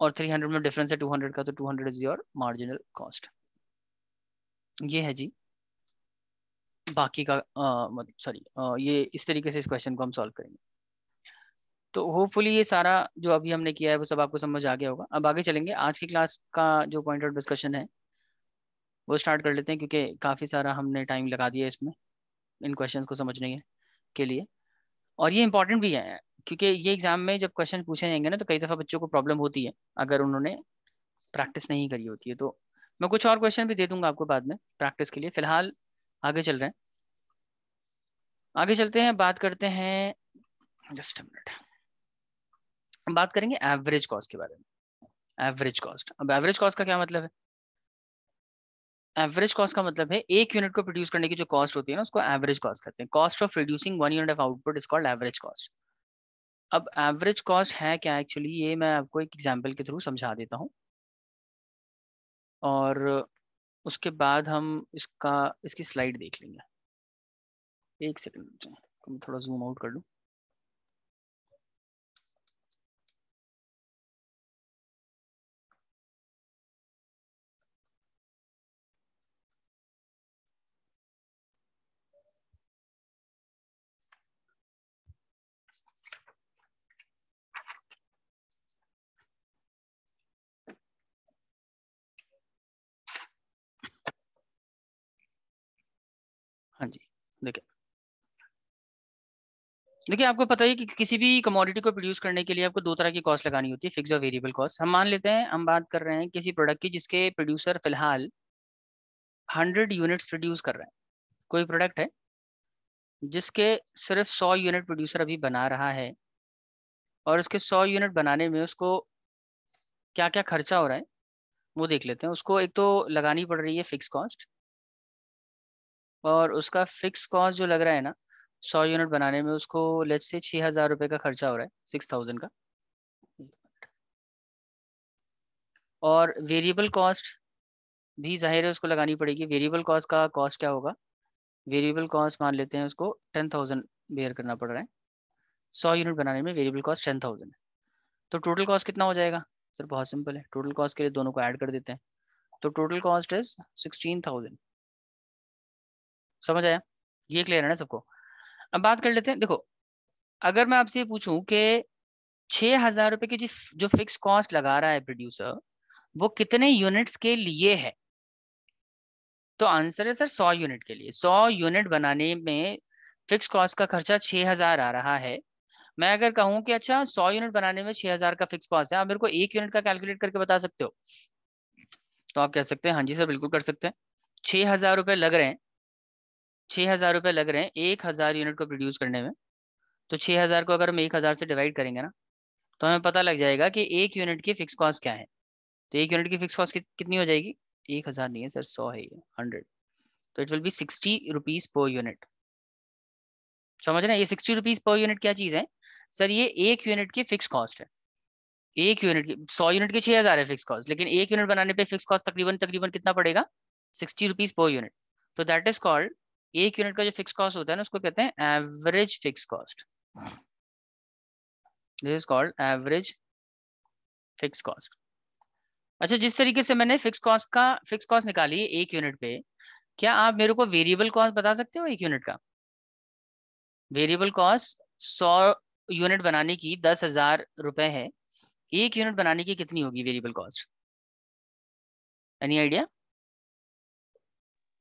और 300 में डिफरेंस है 200 का, तो 200 इज योर मार्जिनल कॉस्ट। ये है जी बाकी का मतलब सॉरी ये इस तरीके से इस क्वेश्चन को हम सॉल्व करेंगे। तो होपफुली ये सारा जो अभी हमने किया है वो सब आपको समझ आ गया होगा। अब आगे चलेंगे, आज की क्लास का जो पॉइंट ऑफ डिस्कशन है वो स्टार्ट कर लेते हैं, क्योंकि काफ़ी सारा हमने टाइम लगा दिया इसमें इन क्वेश्चंस को समझने के लिए। और ये इंपॉर्टेंट भी है, क्योंकि ये एग्जाम में जब क्वेश्चन पूछे जाएंगे ना तो कई दफ़ा बच्चों को प्रॉब्लम होती है अगर उन्होंने प्रैक्टिस नहीं करी होती है। तो मैं कुछ और क्वेश्चन भी दे दूंगा आपको बाद में प्रैक्टिस के लिए। फिलहाल आगे चल रहे हैं, आगे चलते हैं, बात करते हैं। जस्ट अ मिनट, बात करेंगे एवरेज कॉस्ट के बारे में। एवरेज कॉस्ट, अब एवरेज कॉस्ट का क्या मतलब है? एवरेज कॉस्ट का मतलब है एक यूनिट को प्रोड्यूस करने की जो कॉस्ट होती है ना उसको एवरेज कॉस्ट कहते हैं। Cost of producing 1 unit of output is called average cost. अब एवरेज कॉस्ट है क्या एक्चुअली, ये मैं आपको एक एग्जांपल के थ्रू समझा देता हूँ, और उसके बाद हम इसकी स्लाइड देख लेंगे। एक सेकंड, मैं थोड़ा जूम आउट कर लूँ। हाँ जी, देखिए आपको पता है कि किसी भी कमोडिटी को प्रोड्यूस करने के लिए आपको दो तरह की कॉस्ट लगानी होती है, फिक्स और वेरिएबल कॉस्ट। हम मान लेते हैं हम बात कर रहे हैं किसी प्रोडक्ट की जिसके प्रोड्यूसर फिलहाल 100 यूनिट्स प्रोड्यूस कर रहे हैं। कोई प्रोडक्ट है जिसके सिर्फ 100 यूनिट प्रोड्यूसर अभी बना रहा है, और उसके 100 यूनिट बनाने में उसको क्या क्या खर्चा हो रहा है वो देख लेते हैं। उसको एक तो लगानी पड़ रही है फिक्स कॉस्ट, और उसका फिक्स कॉस्ट जो लग रहा है ना 100 यूनिट बनाने में, उसको लेट्स से 6,000 रुपये का खर्चा हो रहा है, 6,000 का। और वेरिएबल कॉस्ट भी जाहिर है उसको लगानी पड़ेगी। वेरिएबल कॉस्ट का कॉस्ट क्या होगा? वेरिएबल कॉस्ट मान लेते हैं उसको 10,000 बेयर करना पड़ रहा है 100 यूनिट बनाने में, वेरिएबल कॉस्ट 10,000 है। तो टोटल कॉस्ट कितना हो जाएगा सर? बहुत सिंपल है, टोटल कॉस्ट के लिए दोनों को ऐड कर देते हैं, तो टोटल कॉस्ट इज 16,000। समझ आया? ये क्लियर है ना सबको? अब बात कर लेते हैं, देखो अगर मैं आपसे पूछूं कि 6,000 रुपए की जो फिक्स कॉस्ट लगा रहा है प्रोड्यूसर, वो कितने यूनिट्स के लिए है? तो आंसर है सर 100 यूनिट के लिए। 100 यूनिट बनाने में फिक्स कॉस्ट का खर्चा 6,000 आ रहा है। मैं अगर कहूं कि अच्छा 100 यूनिट बनाने में 6,000 का फिक्स कॉस्ट है, आप मेरे को एक यूनिट का कैलकुलेट करके बता सकते हो? तो आप कह सकते हैं हाँ जी सर बिल्कुल कर सकते हैं। 6,000 रुपये लग रहे हैं, 6,000 रुपये लग रहे हैं 1,000 यूनिट को प्रोड्यूस करने में। तो 6,000 को अगर हम 1,000 से डिवाइड करेंगे ना तो हमें पता लग जाएगा कि एक यूनिट की फिक्स कॉस्ट क्या है। तो एक यूनिट की फिक्स कॉस्ट कितनी हो जाएगी? 1,000 नहीं है सर, 100 है ये, 100। तो it will B 60 rupees per unit. समझ रहे हैं? ये 60 रुपीज पर यूनिट क्या चीज है सर? ये एक यूनिट की फिक्स कॉस्ट है। एक यूनिट की 100 यूनिट की 6,000 है फिक्स कॉस्ट, लेकिन एक यूनिट बनाने पे फिक्स कॉस्ट तकरीबन तकरीबन कितना पड़ेगा? 60 रुपीज पर यूनिट। तो दैट इज कॉल्ड, एक यूनिट का जो फिक्स कॉस्ट होता है ना उसको कहते हैं average fix cost. This is called average fix cost. अच्छा, जिस तरीके से मैंने फिक्स कॉस्ट निकाली है एक यूनिट पे, क्या आप मेरे को वेरिएबल कॉस्ट बता सकते हो एक यूनिट का? वेरिएबल कॉस्ट 100 यूनिट बनाने की 10,000 रुपए है, एक यूनिट बनाने की कितनी होगी variable cost? Any idea?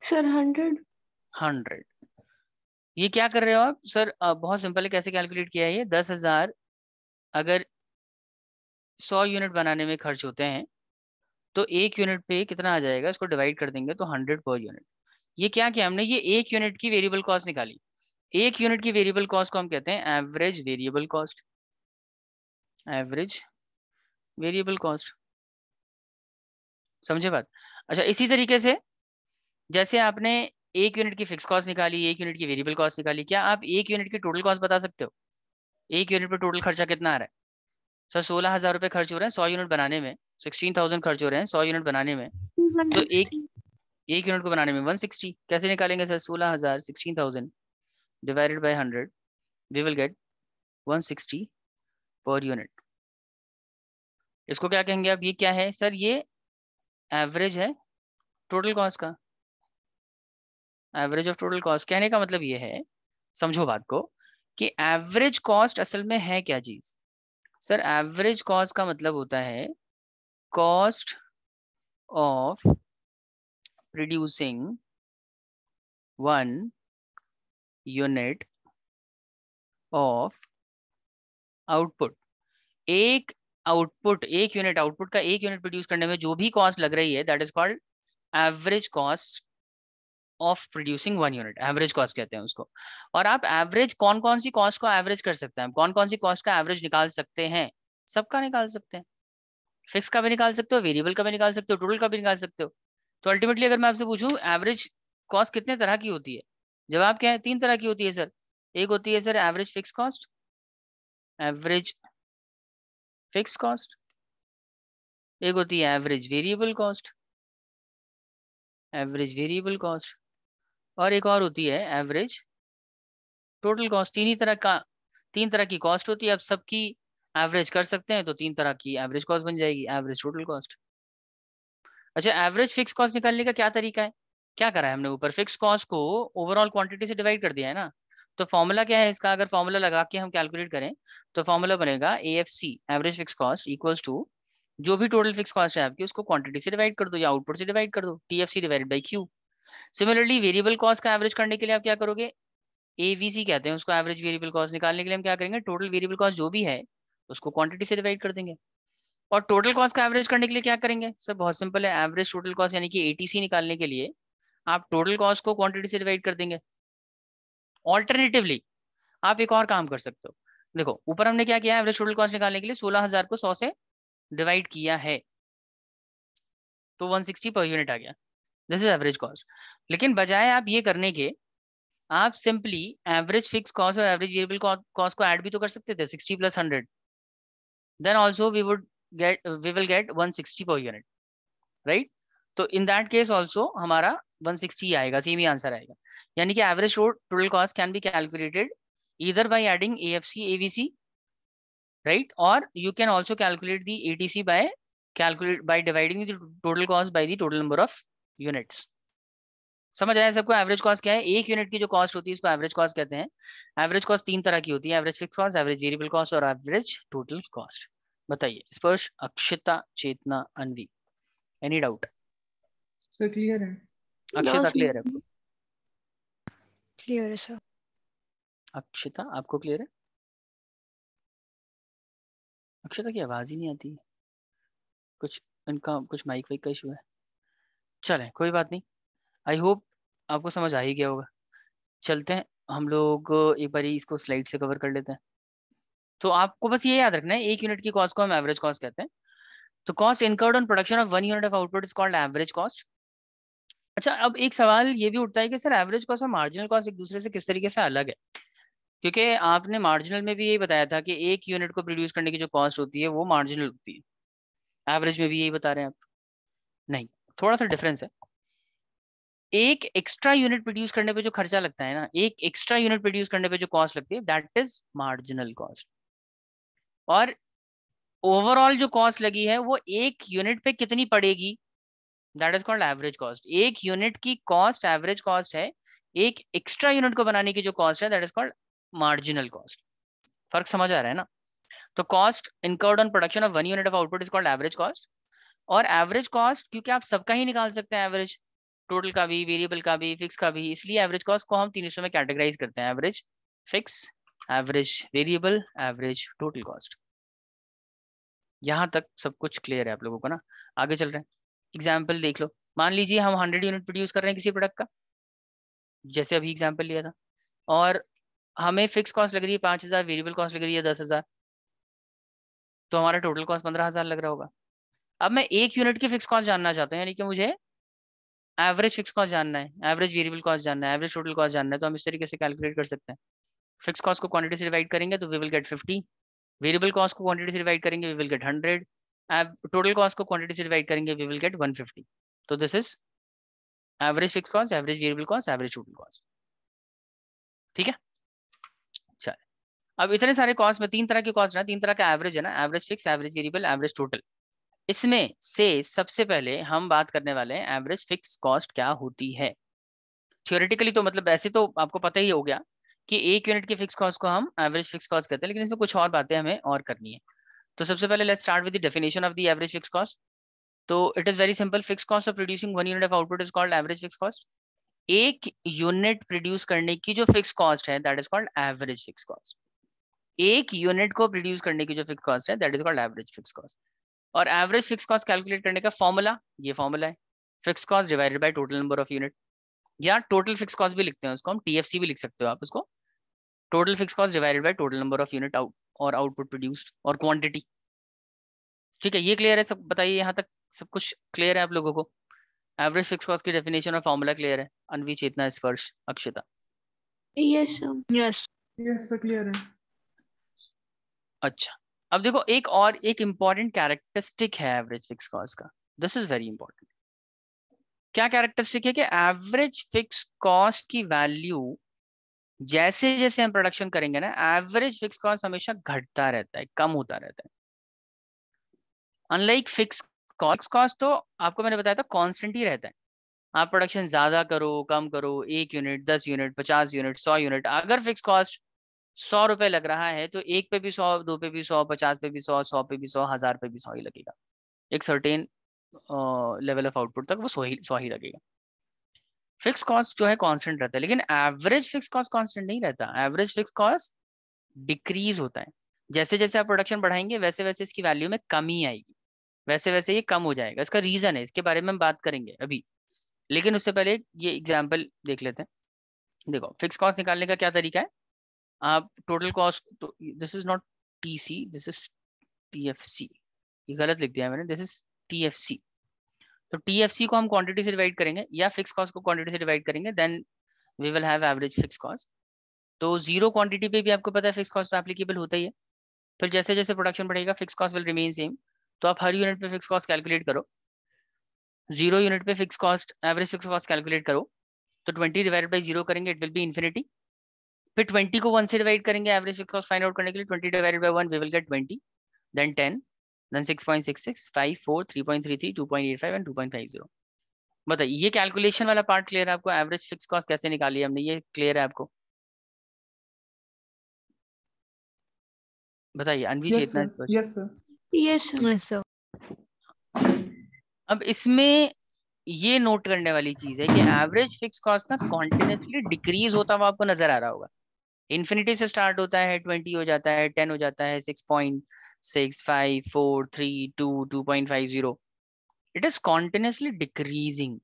Sir 100। 100। ये क्या कर रहे हो आप सर? बहुत सिंपल है, कैसे कैलकुलेट किया है ये? 10,000 अगर 100 यूनिट बनाने में खर्च होते हैं तो एक यूनिट पे कितना आ जाएगा, इसको डिवाइड कर देंगे तो 100 पर यूनिट। ये क्या किया हमने? ये एक यूनिट की वेरिएबल कॉस्ट निकाली। एक यूनिट की वेरिएबल कॉस्ट को हम कहते हैं average variable cost. Average variable cost, समझे बात? अच्छा, इसी तरीके से जैसे आपने एक यूनिट की फिक्स कॉस्ट निकाली, एक यूनिट की वेरिएबल कॉस्ट निकाली, क्या आप एक यूनिट की टोटल कॉस्ट बता सकते हो? एक यूनिट पर टोटल खर्चा कितना आ रहा है सर? 16,000 रुपये खर्च हो रहे हैं 100 यूनिट बनाने में, 16,000 खर्च हो रहे हैं 100 यूनिट बनाने में। तो एक यूनिट को बनाने में 160 कैसे निकालेंगे sir? 16,000 16,000 divided by 100, we will get 160 per unit. इसको क्या कहेंगे अब? ये क्या है सर? ये एवरेज है टोटल कॉस्ट का, एवरेज ऑफ टोटल कॉस्ट। कहने का मतलब ये है, समझो बात को, कि एवरेज कॉस्ट असल में है क्या चीज? सर एवरेज कॉस्ट का मतलब होता है cost of producing 1 unit of output. एक आउटपुट, एक यूनिट आउटपुट का एक यूनिट प्रोड्यूस करने में जो भी कॉस्ट लग रही है, that is called average cost of producing 1 unit. Average cost कहते हैं उसको। और आप एवरेज कौन कौन सी कॉस्ट को एवरेज कर सकते हैं, कौन कौन सी कॉस्ट का एवरेज निकाल सकते हैं? सबका निकाल सकते हैं। फिक्स का भी निकाल सकते हो, वेरिएबल का भी निकाल सकते हो, टोटल का भी निकाल सकते हो। तो अल्टीमेटली अगर मैं आपसे पूछूं एवरेज कॉस्ट कितने तरह की होती है, जवाब क्या है? 3 तरह की होती है सर। एक होती है sir average fix cost, average fix cost. एक होती है average variable cost, average variable cost. और एक और होती है एवरेज टोटल कॉस्ट। तीन तरह की कॉस्ट होती है। अब सबकी एवरेज कर सकते हैं तो 3 तरह की एवरेज कॉस्ट बन जाएगी, एवरेज टोटल कॉस्ट। अच्छा, एवरेज फिक्स कॉस्ट निकालने का क्या तरीका है? क्या करा है हमने? ऊपर फिक्स कॉस्ट को ओवरऑल क्वांटिटी से डिवाइड कर दिया है ना। तो फॉर्मूला क्या है इसका? अगर फॉर्मूला लगा के हम कैलकुलेट करें तो फॉर्मूला बनेगा AFC, average fix cost, equals to जो भी टोटल फिक्स कॉस्ट है आपकी उसको क्वांटिटी से डिवाइड कर दो या आउटपुट से डिवाइड कर दो, TFC divided by Q। Similarly variable cost का एवरेज करने के लिए आप क्या करोगे? AVC कहते हैं उसको। एवरेज वेरिएबल कॉस्ट निकालने के लिए हम क्या करेंगे? टोटल वेरिएबल कॉस्ट जो भी है उसको क्वांटिटी से डिवाइड कर देंगे। और टोटल कॉस्ट का एवरेज करने के लिए क्या करेंगे? सर बहुत सिंपल है, एवरेज टोटल कॉस्ट यानी कि ATC निकालने के लिए आप टोटल कॉस्ट को क्वांटिटी से डिवाइड कर देंगे। ऑल्टरनेटिवली आप एक और काम कर सकते हो। देखो ऊपर हमने क्या किया, एवरेज टोटल कॉस्ट निकालने के लिए 16,000 को 100 से डिवाइड किया है तो 160 पर यूनिट आ गया। This is average cost. लेकिन बजाय आप ये करने के, आप सिंपली एवरेज फिक्स कॉस्ट और एवरेज वेरिएबल कॉस्ट को ऐड भी तो कर सकते थे, 60 + 100, then also we will get 160 per unit, right? तो इन दैट केस ऑल्सो हमारा 160 आएगा, सेम ही आंसर आएगा। यानी कि average total cost can be calculated either by adding AFC AVC, right? Or you can also calculate the ATC by dividing the total cost by the total number of units. समझ आया सबको? Average cost क्या है? एक unit की जो cost होती है इसको एवरेज कॉस्ट कहते हैं। एवरेज कॉस्ट 3 तरह की होती है, average fix cost, average variable cost और एवरेज टोटल कॉस्ट। बताइए स्पर्श, अक्षिता, चेतना, अनवी, एनी डाउट? सर क्लियर है। अक्षिता Last क्लियर है? क्लियर है सर। अक्षिता आपको क्लियर है? अक्षिता की आवाज ही नहीं आती है, कुछ इनका कुछ माइक वाइक का इशू है। चलें कोई बात नहीं, आई होप आपको समझ आ ही गया होगा। चलते हैं हम लोग एक बार इसको स्लाइड से कवर कर लेते हैं। तो आपको बस ये याद रखना है, एक यूनिट की कॉस्ट को हम एवरेज कॉस्ट कहते हैं। तो cost incurred on production of 1 unit of output is called average cost. अच्छा, अब एक सवाल ये भी उठता है कि सर एवरेज कॉस्ट और मार्जिनल कॉस्ट एक दूसरे से किस तरीके से अलग है? क्योंकि आपने मार्जिनल में भी यही बताया था कि एक यूनिट को प्रोड्यूस करने की जो कॉस्ट होती है वो मार्जिनल होती है, एवरेज में भी यही बता रहे हैं आप? नहीं, थोड़ा सा डिफरेंस है। एक एक्स्ट्रा यूनिट प्रोड्यूस करने पे जो खर्चा लगता है ना, एक एक्स्ट्रा यूनिट प्रोड्यूस करने पे जो कॉस्ट लगती है, दैट इज मार्जिनल कॉस्ट। और ओवरऑल जो कॉस्ट लगी है वो एक यूनिट पे कितनी पड़ेगी, that is called average cost. एक यूनिट की कॉस्ट एवरेज कॉस्ट है, एक एक्स्ट्रा यूनिट को बनाने की जो कॉस्ट है that is called marginal cost. फर्क समझ आ रहा है ना? तो cost incurred on production of 1 unit of output is called average cost. और एवरेज कॉस्ट क्योंकि आप सबका ही निकाल सकते हैं, एवरेज टोटल का भी, वेरिएबल का भी, फिक्स का भी, इसलिए एवरेज कॉस्ट को हम 3 हिस्सों में कैटेगराइज करते हैं, average fix, average variable, average total cost. यहाँ तक सब कुछ क्लियर है आप लोगों को ना? आगे चल रहे हैं, एग्जाम्पल देख लो। मान लीजिए हम 100 यूनिट प्रोड्यूस कर रहे हैं किसी प्रोडक्ट का, जैसे अभी एग्जाम्पल लिया था, और हमें फिक्स कॉस्ट लग रही है 5,000, वेरिएबल कॉस्ट लग रही है 10,000, तो हमारा टोटल कॉस्ट 15,000 लग रहा होगा। अब मैं एक यूनिट की फिक्स कॉस्ट जानना चाहता हूँ, यानी कि मुझे एवरेज फिक्स कॉस्ट जानना है, एवरेज वेरिएबल कॉस्ट जानना है, एवरेज टोटल कॉस्ट जानना है। तो हम इस तरीके से कैलकुलेट कर सकते हैं। फिक्स कॉस्ट को क्वांटिटी से डिवाइड करेंगे तो we will get 50, variable cost को क्वांटिटी से डिवाइड करेंगे we will get 100, total cost को क्वांटिटी से डिवाइड करेंगे वी विल गेट 150। तो this is average fix cost, average variable cost, average total cost. ठीक है, चलिए अब इतने सारे कॉस्ट में 3 तरह के कॉस्ट ना, 3 तरह का एवरेज है ना, average fix, average variable, average total. इसमें से सबसे पहले हम बात करने वाले हैं एवरेज फिक्स कॉस्ट क्या होती है। थ्योरेटिकली तो मतलब ऐसे तो आपको पता ही हो गया कि 1 यूनिट की फिक्स कॉस्ट को हम एवरेज फिक्स कॉस्ट कहते हैं, लेकिन इसमें कुछ और बातें हमें और करनी है। तो सबसे पहले let's start with the definition of the average fix cost. तो it is very simple, fix cost of producing 1 unit of output is called average fix cost. 1 unit produce करने की जो फिक्स कॉस्ट है that is called average fix cost. 1 unit को produce करने की जो fix cost है that is called average fix cost. और एवरेज फिक्स कॉस्ट कैलकुलेट करने का फॉर्मूला, ये फॉर्मूला है, fix cost divided by total number of unit, या टोटल फिक्स कॉस्ट भी लिखते हैं उसको हम, टीएफसी भी लिख सकते हो आप उसको, total fix cost divided by total number of unit out और आउटपुट प्रोड्यूस्ड और क्वांटिटी। ठीक है, ये क्लियर है सब? बताइए यहाँ तक सब कुछ क्लियर है आप लोगों को? एवरेज फिक्स कॉस्ट की डेफिनेशन और फॉर्मूला क्लियर है? Anvi, Chetna, Sparsh, Akshata? Yes sir. Yes. Yes sir clear है। अच्छा, अब देखो एक इंपॉर्टेंट कैरेक्टरिस्टिक है एवरेज फिक्स कॉस्ट का, दिस इज वेरी इंपॉर्टेंट। क्या कैरेक्टरिस्टिक है कि एवरेज फिक्स कॉस्ट की वैल्यू जैसे जैसे हम प्रोडक्शन करेंगे ना, एवरेज फिक्स कॉस्ट हमेशा घटता रहता है, कम होता रहता है। अनलाइक फिक्स कॉस्ट तो आपको मैंने बताया था कांस्टेंट ही रहता है। आप प्रोडक्शन ज्यादा करो कम करो, 1 यूनिट 10 यूनिट 50 यूनिट 100 यूनिट, अगर फिक्स कॉस्ट 100 रुपए लग रहा है तो 1 पे भी 100, 2 पे भी 100, 50 पे भी 100, 100 पे भी 100, 1000 पे भी 100 ही लगेगा। एक सर्टेन लेवल ऑफ आउटपुट तक वो 100 ही लगेगा। फिक्स कॉस्ट जो है कांस्टेंट रहता है, लेकिन एवरेज फिक्स कॉस्ट कांस्टेंट नहीं रहता। एवरेज फिक्स कॉस्ट डिक्रीज होता है। जैसे जैसे आप प्रोडक्शन बढ़ाएंगे वैसे वैसे इसकी वैल्यू में कमी आएगी, वैसे वैसे ये कम हो जाएगा। इसका रीजन है, इसके बारे में हम बात करेंगे अभी, लेकिन उससे पहले ये एग्जांपल देख लेते हैं। देखो, फिक्स कॉस्ट निकालने का क्या तरीका है। आप total cost, this is not TC, this is TFC, ये गलत लिख दिया है मैंने, दिस इज टीएफसी। तो टीएफसी को हम क्वांटिटी से डिवाइड करेंगे या फिक्स कॉस्ट को क्वांटिटी से डिवाइड करेंगे, then we will have average fix cost. तो जीरो क्वांटिटी पे भी आपको पता है फिक्स कॉस्ट एप्लीकेबल होता ही है। फिर जैसे जैसे प्रोडक्शन बढ़ेगा fix cost will remain same. तो आप हर यूनिट पे फिक्स कॉस्ट कैलकुलेट करो। 0 यूनिट पे fix cost, average fix cost calculate करो, तो 20 डिवाइडेड बाई 0 करेंगे, इट विल बी इन्फिनिटी। फिर 20 को 1 से डिवाइड करेंगे average fix cost find out करने के लिए, 20 divided by 1 we will get 20, then 10, then 6.66, 5, 4, 3.33, 2.85 and 2.50। बताइए, ये कैलकुलेशन वाला पार्ट क्लियर है आपको? एवरेज फिक्स कॉस्ट कैसे निकाली हमने, ये क्लियर है आपको? बताइए Anvi, yes Chetna, sir yes sir yes sir. Yes sir. अब इसमें ये नोट करने वाली चीज है कि एवरेज फिक्स कॉस्ट ना कॉन्टिन्यूसली डिक्रीज होता हुआ आपको नजर आ रहा होगा। इन्फिनिटी से स्टार्ट होता है, 20 हो जाता है, 10 हो जाता है, 6.6, 5, 4, 3, 2, 2.50, इट इज कॉन्टिन्यूसली डिक्रीजिंग।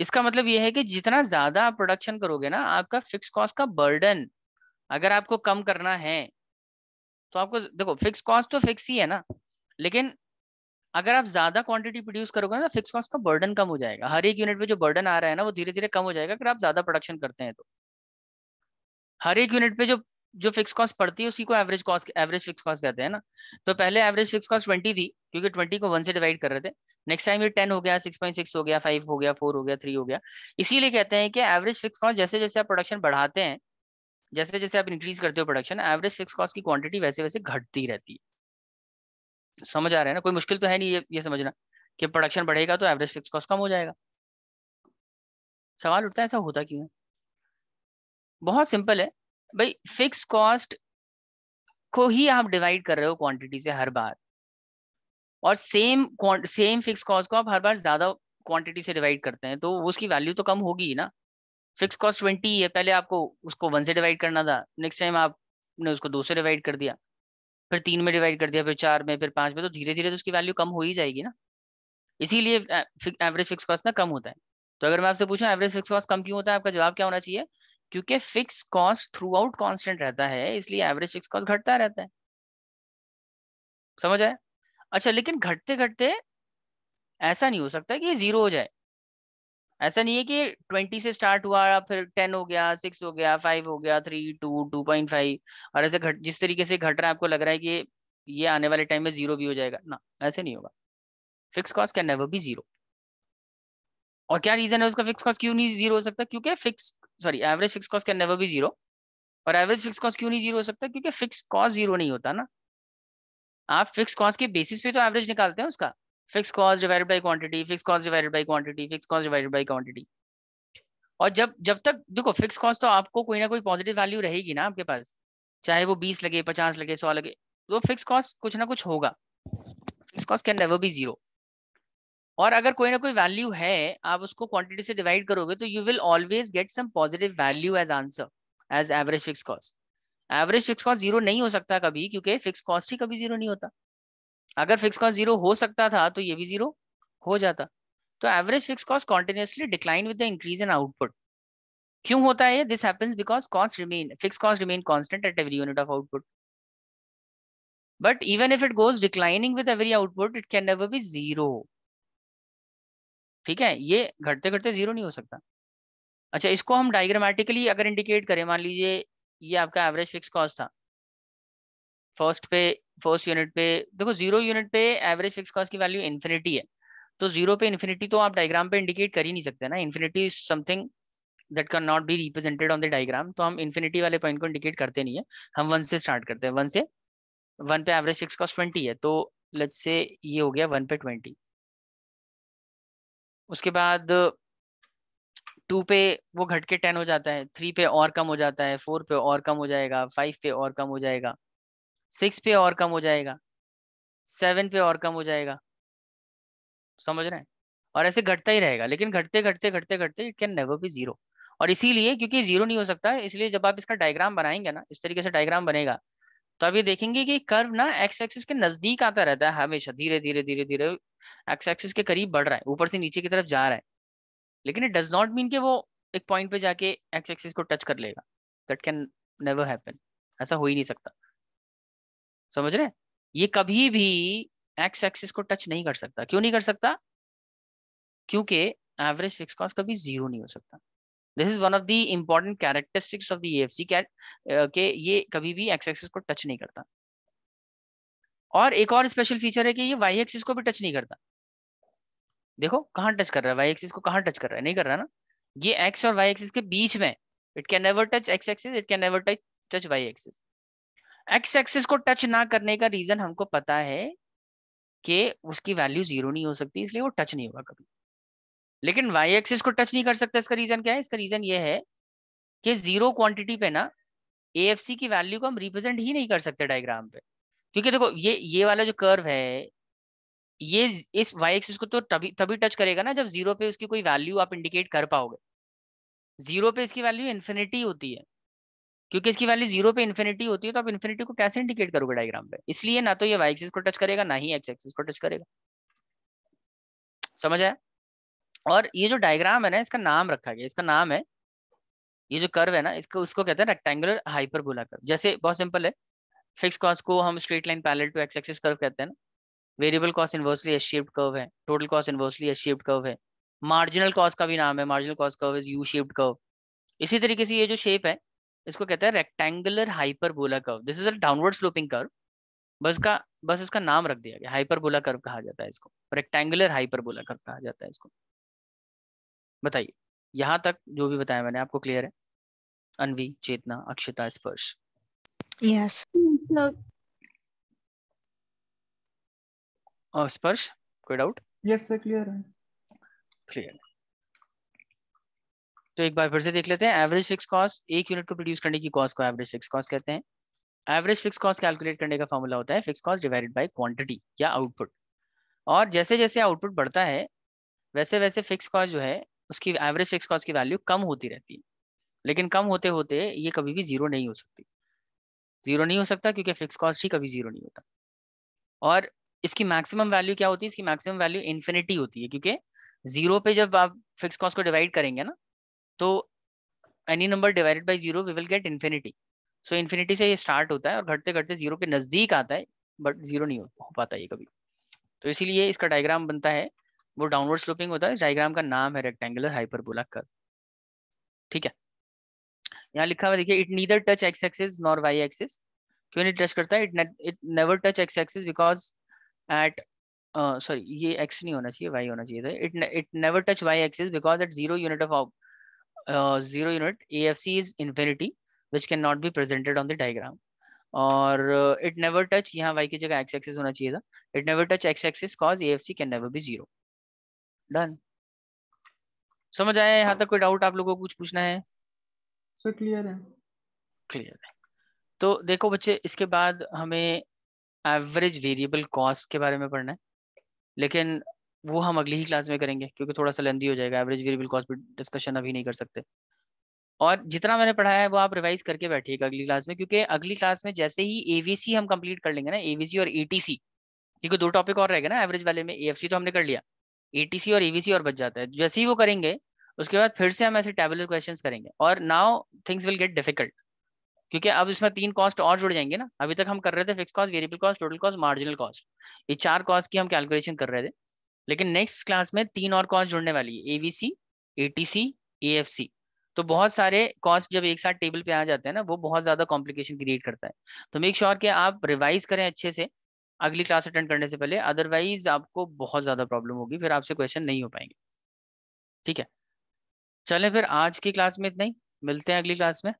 इसका मतलब ये है कि जितना ज्यादा आप प्रोडक्शन करोगे ना, आपका फिक्स कॉस्ट का बर्डन अगर आपको कम करना है तो आपको, देखो फिक्स कॉस्ट तो फिक्स ही है ना, लेकिन अगर आप ज्यादा क्वांटिटी प्रोड्यूस करोगे ना, फिक्स कॉस्ट का बर्डन कम हो जाएगा। हर एक यूनिट पे जो बर्डन आ रहा है ना, वो धीरे धीरे कम हो जाएगा अगर आप ज्यादा प्रोडक्शन करते हैं तो। हर एक यूनिट पे जो जो फिक्स कॉस्ट पड़ती है उसी को average cost, average fix cost कहते हैं ना। तो पहले एवरेज फिक्स कॉस्ट 20 थी, क्योंकि 20 को 1 से डिवाइड कर रहे थे। नेक्स्ट टाइम ये 10 हो गया, 6.6 हो गया, 5 हो गया, 4 हो गया, 3 हो गया। इसीलिए कहते हैं कि एवरेज फिक्स कॉस्ट जैसे जैसे आप प्रोडक्शन बढ़ाते हैं, जैसे जैसे आप इंक्रीज करते हो प्रोडक्शन, एवरेज फिक्स कॉस्ट की क्वांटिटी वैसे वैसे घटती रहती है। समझ आ रहा है ना? कोई मुश्किल तो है नहीं ये समझना कि प्रोडक्शन बढ़ेगा तो एवरेज फिक्स कॉस्ट कम हो जाएगा। सवाल उठता है ऐसा होता क्यों है? बहुत सिंपल है भाई, फिक्स कॉस्ट को ही आप डिवाइड कर रहे हो क्वांटिटी से हर बार, और सेम फिक्स कॉस्ट को आप हर बार ज्यादा क्वांटिटी से डिवाइड करते हैं, तो उसकी वैल्यू तो कम होगी ही ना। फिक्स कॉस्ट 20 है, पहले आपको उसको 1 से डिवाइड करना था, नेक्स्ट टाइम आपने उसको 2 से डिवाइड कर दिया, फिर 3 में डिवाइड कर दिया, फिर 4 में, फिर 5 में, तो धीरे धीरे तो उसकी वैल्यू कम हो ही जाएगी ना। इसीलिए एवरेज फिक्स कॉस्ट ना कम होता है। तो अगर मैं आपसे पूछूं एवरेज फिक्स कॉस्ट कम क्यों होता है, आपका जवाब क्या होना चाहिए? क्योंकि fix cost through out constant रहता है, इसलिए एवरेज फिक्स कॉस्ट घटता रहता है। समझ आया? अच्छा, लेकिन घटते घटते ऐसा नहीं हो सकता कि ये 0 हो जाए। ऐसा नहीं है कि 20 से स्टार्ट हुआ, फिर 10 हो गया, 6 हो गया, 5 हो गया, 3, 2, 2.5, और ऐसे जिस तरीके से घट रहा है आपको लग रहा है कि ये आने वाले टाइम में 0 भी हो जाएगा ना, ऐसे नहीं होगा। Fix cost can never be 0। और क्या रीजन है उसका फिक्स कॉस्ट क्यों नहीं 0 हो सकता? क्योंकि average fix cost can never be 0, और एवरेज फिक्स कॉस्ट क्यों नहीं जीरो हो सकता? क्योंकि फिक्स कॉस्ट जीरो नहीं होता ना। आप फिक्स कॉस्ट के बेसिस पे तो एवरेज निकालते हैं उसका, fix cost divided by quantity, fix cost divided by quantity, fix cost divided by quantity. और जब जब तक देखो फिक्स कॉस्ट तो आपको कोई ना कोई पॉजिटिव वैल्यू रहेगी ना आपके पास, चाहे वो 20 लगे, 50 लगे, 100 लगे, तो फिक्स कॉस्ट कुछ ना कुछ होगा। Fix cost can never be zero. और अगर कोई ना कोई वैल्यू है, आप उसको क्वांटिटी से डिवाइड करोगे तो you will always get some positive value as answer, as average fix cost. Average fix cost zero नहीं हो सकता कभी, क्योंकि फिक्स कॉस्ट ही कभी जीरो नहीं होता। अगर फिक्स कॉस्ट जीरो हो सकता था तो ये भी जीरो हो जाता। तो average fix cost continuously decline with the increase in output. क्यों होता है? This happens because cost remain, fix cost remain constant at every unit of output, but even if it goes declining with every output it can never be zero. ठीक है, ये घटते घटते zero नहीं हो सकता। अच्छा, इसको हम डायग्रामेटिकली अगर इंडिकेट करें, मान लीजिए ये आपका एवरेज फिक्स कॉस्ट था, फर्स्ट यूनिट पे देखो, 0 यूनिट पे एवरेज फिक्स कॉस्ट की वैल्यू इन्फिनिटी है, तो 0 पे इन्फिनिटी तो आप डायग्राम पे इंडिकेट कर ही नहीं सकते ना। Infinity is something that can not be represented on the diagram, तो हम इन्फिनिटी वाले पॉइंट को इंडिकेट करते नहीं है। हम 1 से स्टार्ट करते हैं, 1 पे एवरेज फिक्स कॉस्ट 20 है, तो लेट्स से ये हो गया 1 पे 20। उसके बाद 2 पे वो घट के 10 हो जाता है, 3 पे और कम हो जाता है, 4 पे और कम हो जाएगा, 5 पे और कम हो जाएगा, 6 पे और कम हो जाएगा, 7 पे और कम हो जाएगा। समझ रहे हैं? और ऐसे घटता ही रहेगा, लेकिन घटते घटते घटते घटते it can never be zero. और इसीलिए क्योंकि जीरो नहीं हो सकता, इसलिए जब आप इसका डायग्राम बनाएंगे ना, इस तरीके से डायग्राम बनेगा, तो आप ये देखेंगे कि कर्व ना एक्स एक्सिस के नजदीक आता रहता है हमेशा, धीरे धीरे धीरे धीरे एक्स एक्सिस के करीब बढ़ रहा है, ऊपर से नीचे की तरफ जा रहा है। लेकिन इट डज नॉट मीन कि वो एक पॉइंट पे जाके एक्स एक्सिस को टच कर लेगा। दैट कैन नेवर हैपन, ऐसा हो ही नहीं सकता। समझ रहे हैं? ये कभी भी एक्स एक्सिस को टच नहीं कर सकता। क्यों नहीं कर सकता? क्योंकि एवरेज फिक्स कॉस्ट कभी जीरो नहीं हो सकता। This is one of the important characteristics of the AFC cat, के ये कभी भी एक्स एक्सिस को टच नहीं करता। और एक और स्पेशल फीचर है कि ये वाई एक्सिस को भी टच नहीं करता। देखो कहाँ टच कर रहा है, वाई एक्सिस को कहाँ टच कर रहा है? नहीं कर रहा ना। ये एक्स और वाई एक्सिस के बीच में, it can never touch X axis, it can never touch Y axis. X axis को टच ना करने का रीजन हमको पता है कि उसकी वैल्यू जीरो नहीं हो सकती, इसलिए वो टच नहीं होगा कभी। लेकिन वाई एक्सिस को टच नहीं कर सकता, इसका रीजन क्या है? इसका रीजन ये है कि जीरो क्वांटिटी पे ना एएफसी की वैल्यू को हम रिप्रेजेंट ही नहीं कर सकते डायग्राम पे। क्योंकि देखो ये वाला जो कर्व है, ये इस वाई एक्सिस को तो तभी तभी टच करेगा ना जब जीरो पे उसकी कोई वैल्यू आप इंडिकेट कर पाओगे। जीरो पे इसकी वैल्यू इन्फिनिटी होती है, क्योंकि इसकी वैल्यू जीरो पे इन्फिनिटी होती है, तो आप इन्फिनिटी को कैसे इंडिकेट करोगे डायग्राम पे? इसलिए ना तो ये वाई एक्सिस को टच करेगा, ना ही एक्स एक्सिस को टच करेगा। समझ आया? और ये जो डायग्राम है ना, इसका नाम रखा गया, इसका नाम है, ये जो कर्व है ना, इसको उसको कहते हैं रेक्टेंगुलर हाइपरबोला कर्व। जैसे बहुत सिंपल है, फिक्स कॉस्ट को हम straight line parallel to X axis curve कहते हैं ना, variable cost inversely S shaped curve है, total cost inversely S shaped curve है, मार्जिनल कॉस्ट का भी नाम है, marginal cost curve is U shaped curve. इसी तरीके से ये जो शेप है, इसको कहते हैं rectangular hyperbola curve. This is a downward sloping curve. बस इसका नाम रख दिया गया, हाइपरबोला कर्व कहा जाता है इसको, रेक्टेंगुलर हाइपरबोला कर्व कहा जाता है इसको। बताइए, यहाँ तक जो भी बताया मैंने आपको क्लियर है? अनवी, चेतना, अक्षता, स्पर्श? यस। और स्पर्श, कोई डाउट? यस सर, क्लियर है। क्लियर। तो एक बार फिर से देख लेते हैं। एवरेज फिक्स कॉस्ट, एक यूनिट को प्रोड्यूस करने की कॉस्ट को एवरेज फिक्स कॉस्ट कहते हैं। एवरेज फिक्स कॉस्ट कैलकुलेट करने का फॉर्मूला होता है fix cost divided by quantity या आउटपुट। और जैसे जैसे आउटपुट बढ़ता है, वैसे वैसे फिक्स कॉस्ट जो है, उसकी एवरेज फिक्स कॉस्ट की वैल्यू कम होती रहती है। लेकिन कम होते होते ये कभी भी जीरो नहीं हो सकती। जीरो नहीं हो सकता क्योंकि फिक्स कॉस्ट ही कभी जीरो नहीं होता। और इसकी मैक्सिमम वैल्यू क्या होती है? इसकी मैक्सिमम वैल्यू इन्फिनिटी होती है, क्योंकि जीरो पे जब आप फिक्स कॉस्ट को डिवाइड करेंगे ना, तो any number divided by zero we will get infinity. So infinity से ये स्टार्ट होता है और घटते घटते जीरो के नजदीक आता है, बट जीरो नहीं हो पाता ये कभी। तो इसीलिए इसका डायग्राम बनता है, वो डाउनवर्ड स्लोपिंग होता है। इस डायग्राम का नाम है रेक्टेंगुलर हाइपरबोला कर्व। ठीक है, यहाँ लिखा हुआ देखिए, it neither touch X axis nor Y axis. क्यों नहीं टच करता है? It never touch X axis because at sorry, ये एक्स नहीं होना चाहिए, वाई होना चाहिए था। It never touch Y axis because at zero unit of zero unit AFC is infinity, which can not be presented on the diagram. और it never touch, यहाँ y की जगह x एक्सिस होना चाहिए था, it never touch x axis cause AFC can never be 0। Done. समझ आया यहाँ तक? कोई डाउट आप लोगों को कुछ पूछना है? सर क्लियर है। क्लियर है। तो देखो बच्चे, इसके बाद हमें एवरेज वेरिएबल कॉस्ट के बारे में पढ़ना है, लेकिन वो हम अगली ही क्लास में करेंगे क्योंकि थोड़ा सा लेंदी हो जाएगा। Average variable cost per discussion अभी नहीं कर सकते। और जितना मैंने पढ़ाया है वो आप रिवाइज करके बैठिएगा अगली क्लास में, क्योंकि अगली क्लास में जैसे ही एवीसी हम कंप्लीट कर लेंगे ना, एवीसी और एटीसी, क्योंकि 2 टॉपिक और रहेगा ना एवरेज वाले में। एएफसी तो हमने कर लिया, एटीसी और एवीसी और बच जाता है। जैसे ही वो करेंगे उसके बाद फिर से हम ऐसे टेबुलर क्वेश्चंस करेंगे, और now things will get difficult, क्योंकि अब इसमें 3 कॉस्ट और जुड़ जाएंगे ना। अभी तक हम कर रहे थे fix cost, variable cost, total cost, marginal cost, ये 4 कॉस्ट की हम कैलकुलेशन कर रहे थे। लेकिन नेक्स्ट क्लास में 3 और कॉस्ट जुड़ने वाली है, एवीसी, एटीसी, एएफसी। तो बहुत सारे कॉस्ट जब एक साथ टेबल पे आ जाते हैं ना, वो बहुत ज्यादा कॉम्प्लिकेशन क्रिएट करता है। तो मेक श्योर कि आप रिवाइज करें अच्छे से अगली क्लास अटेंड करने से पहले, अदरवाइज आपको बहुत ज्यादा प्रॉब्लम होगी, फिर आपसे क्वेश्चन नहीं हो पाएंगे। ठीक है, चलें फिर आज की क्लास में इतना ही, मिलते हैं अगली क्लास में।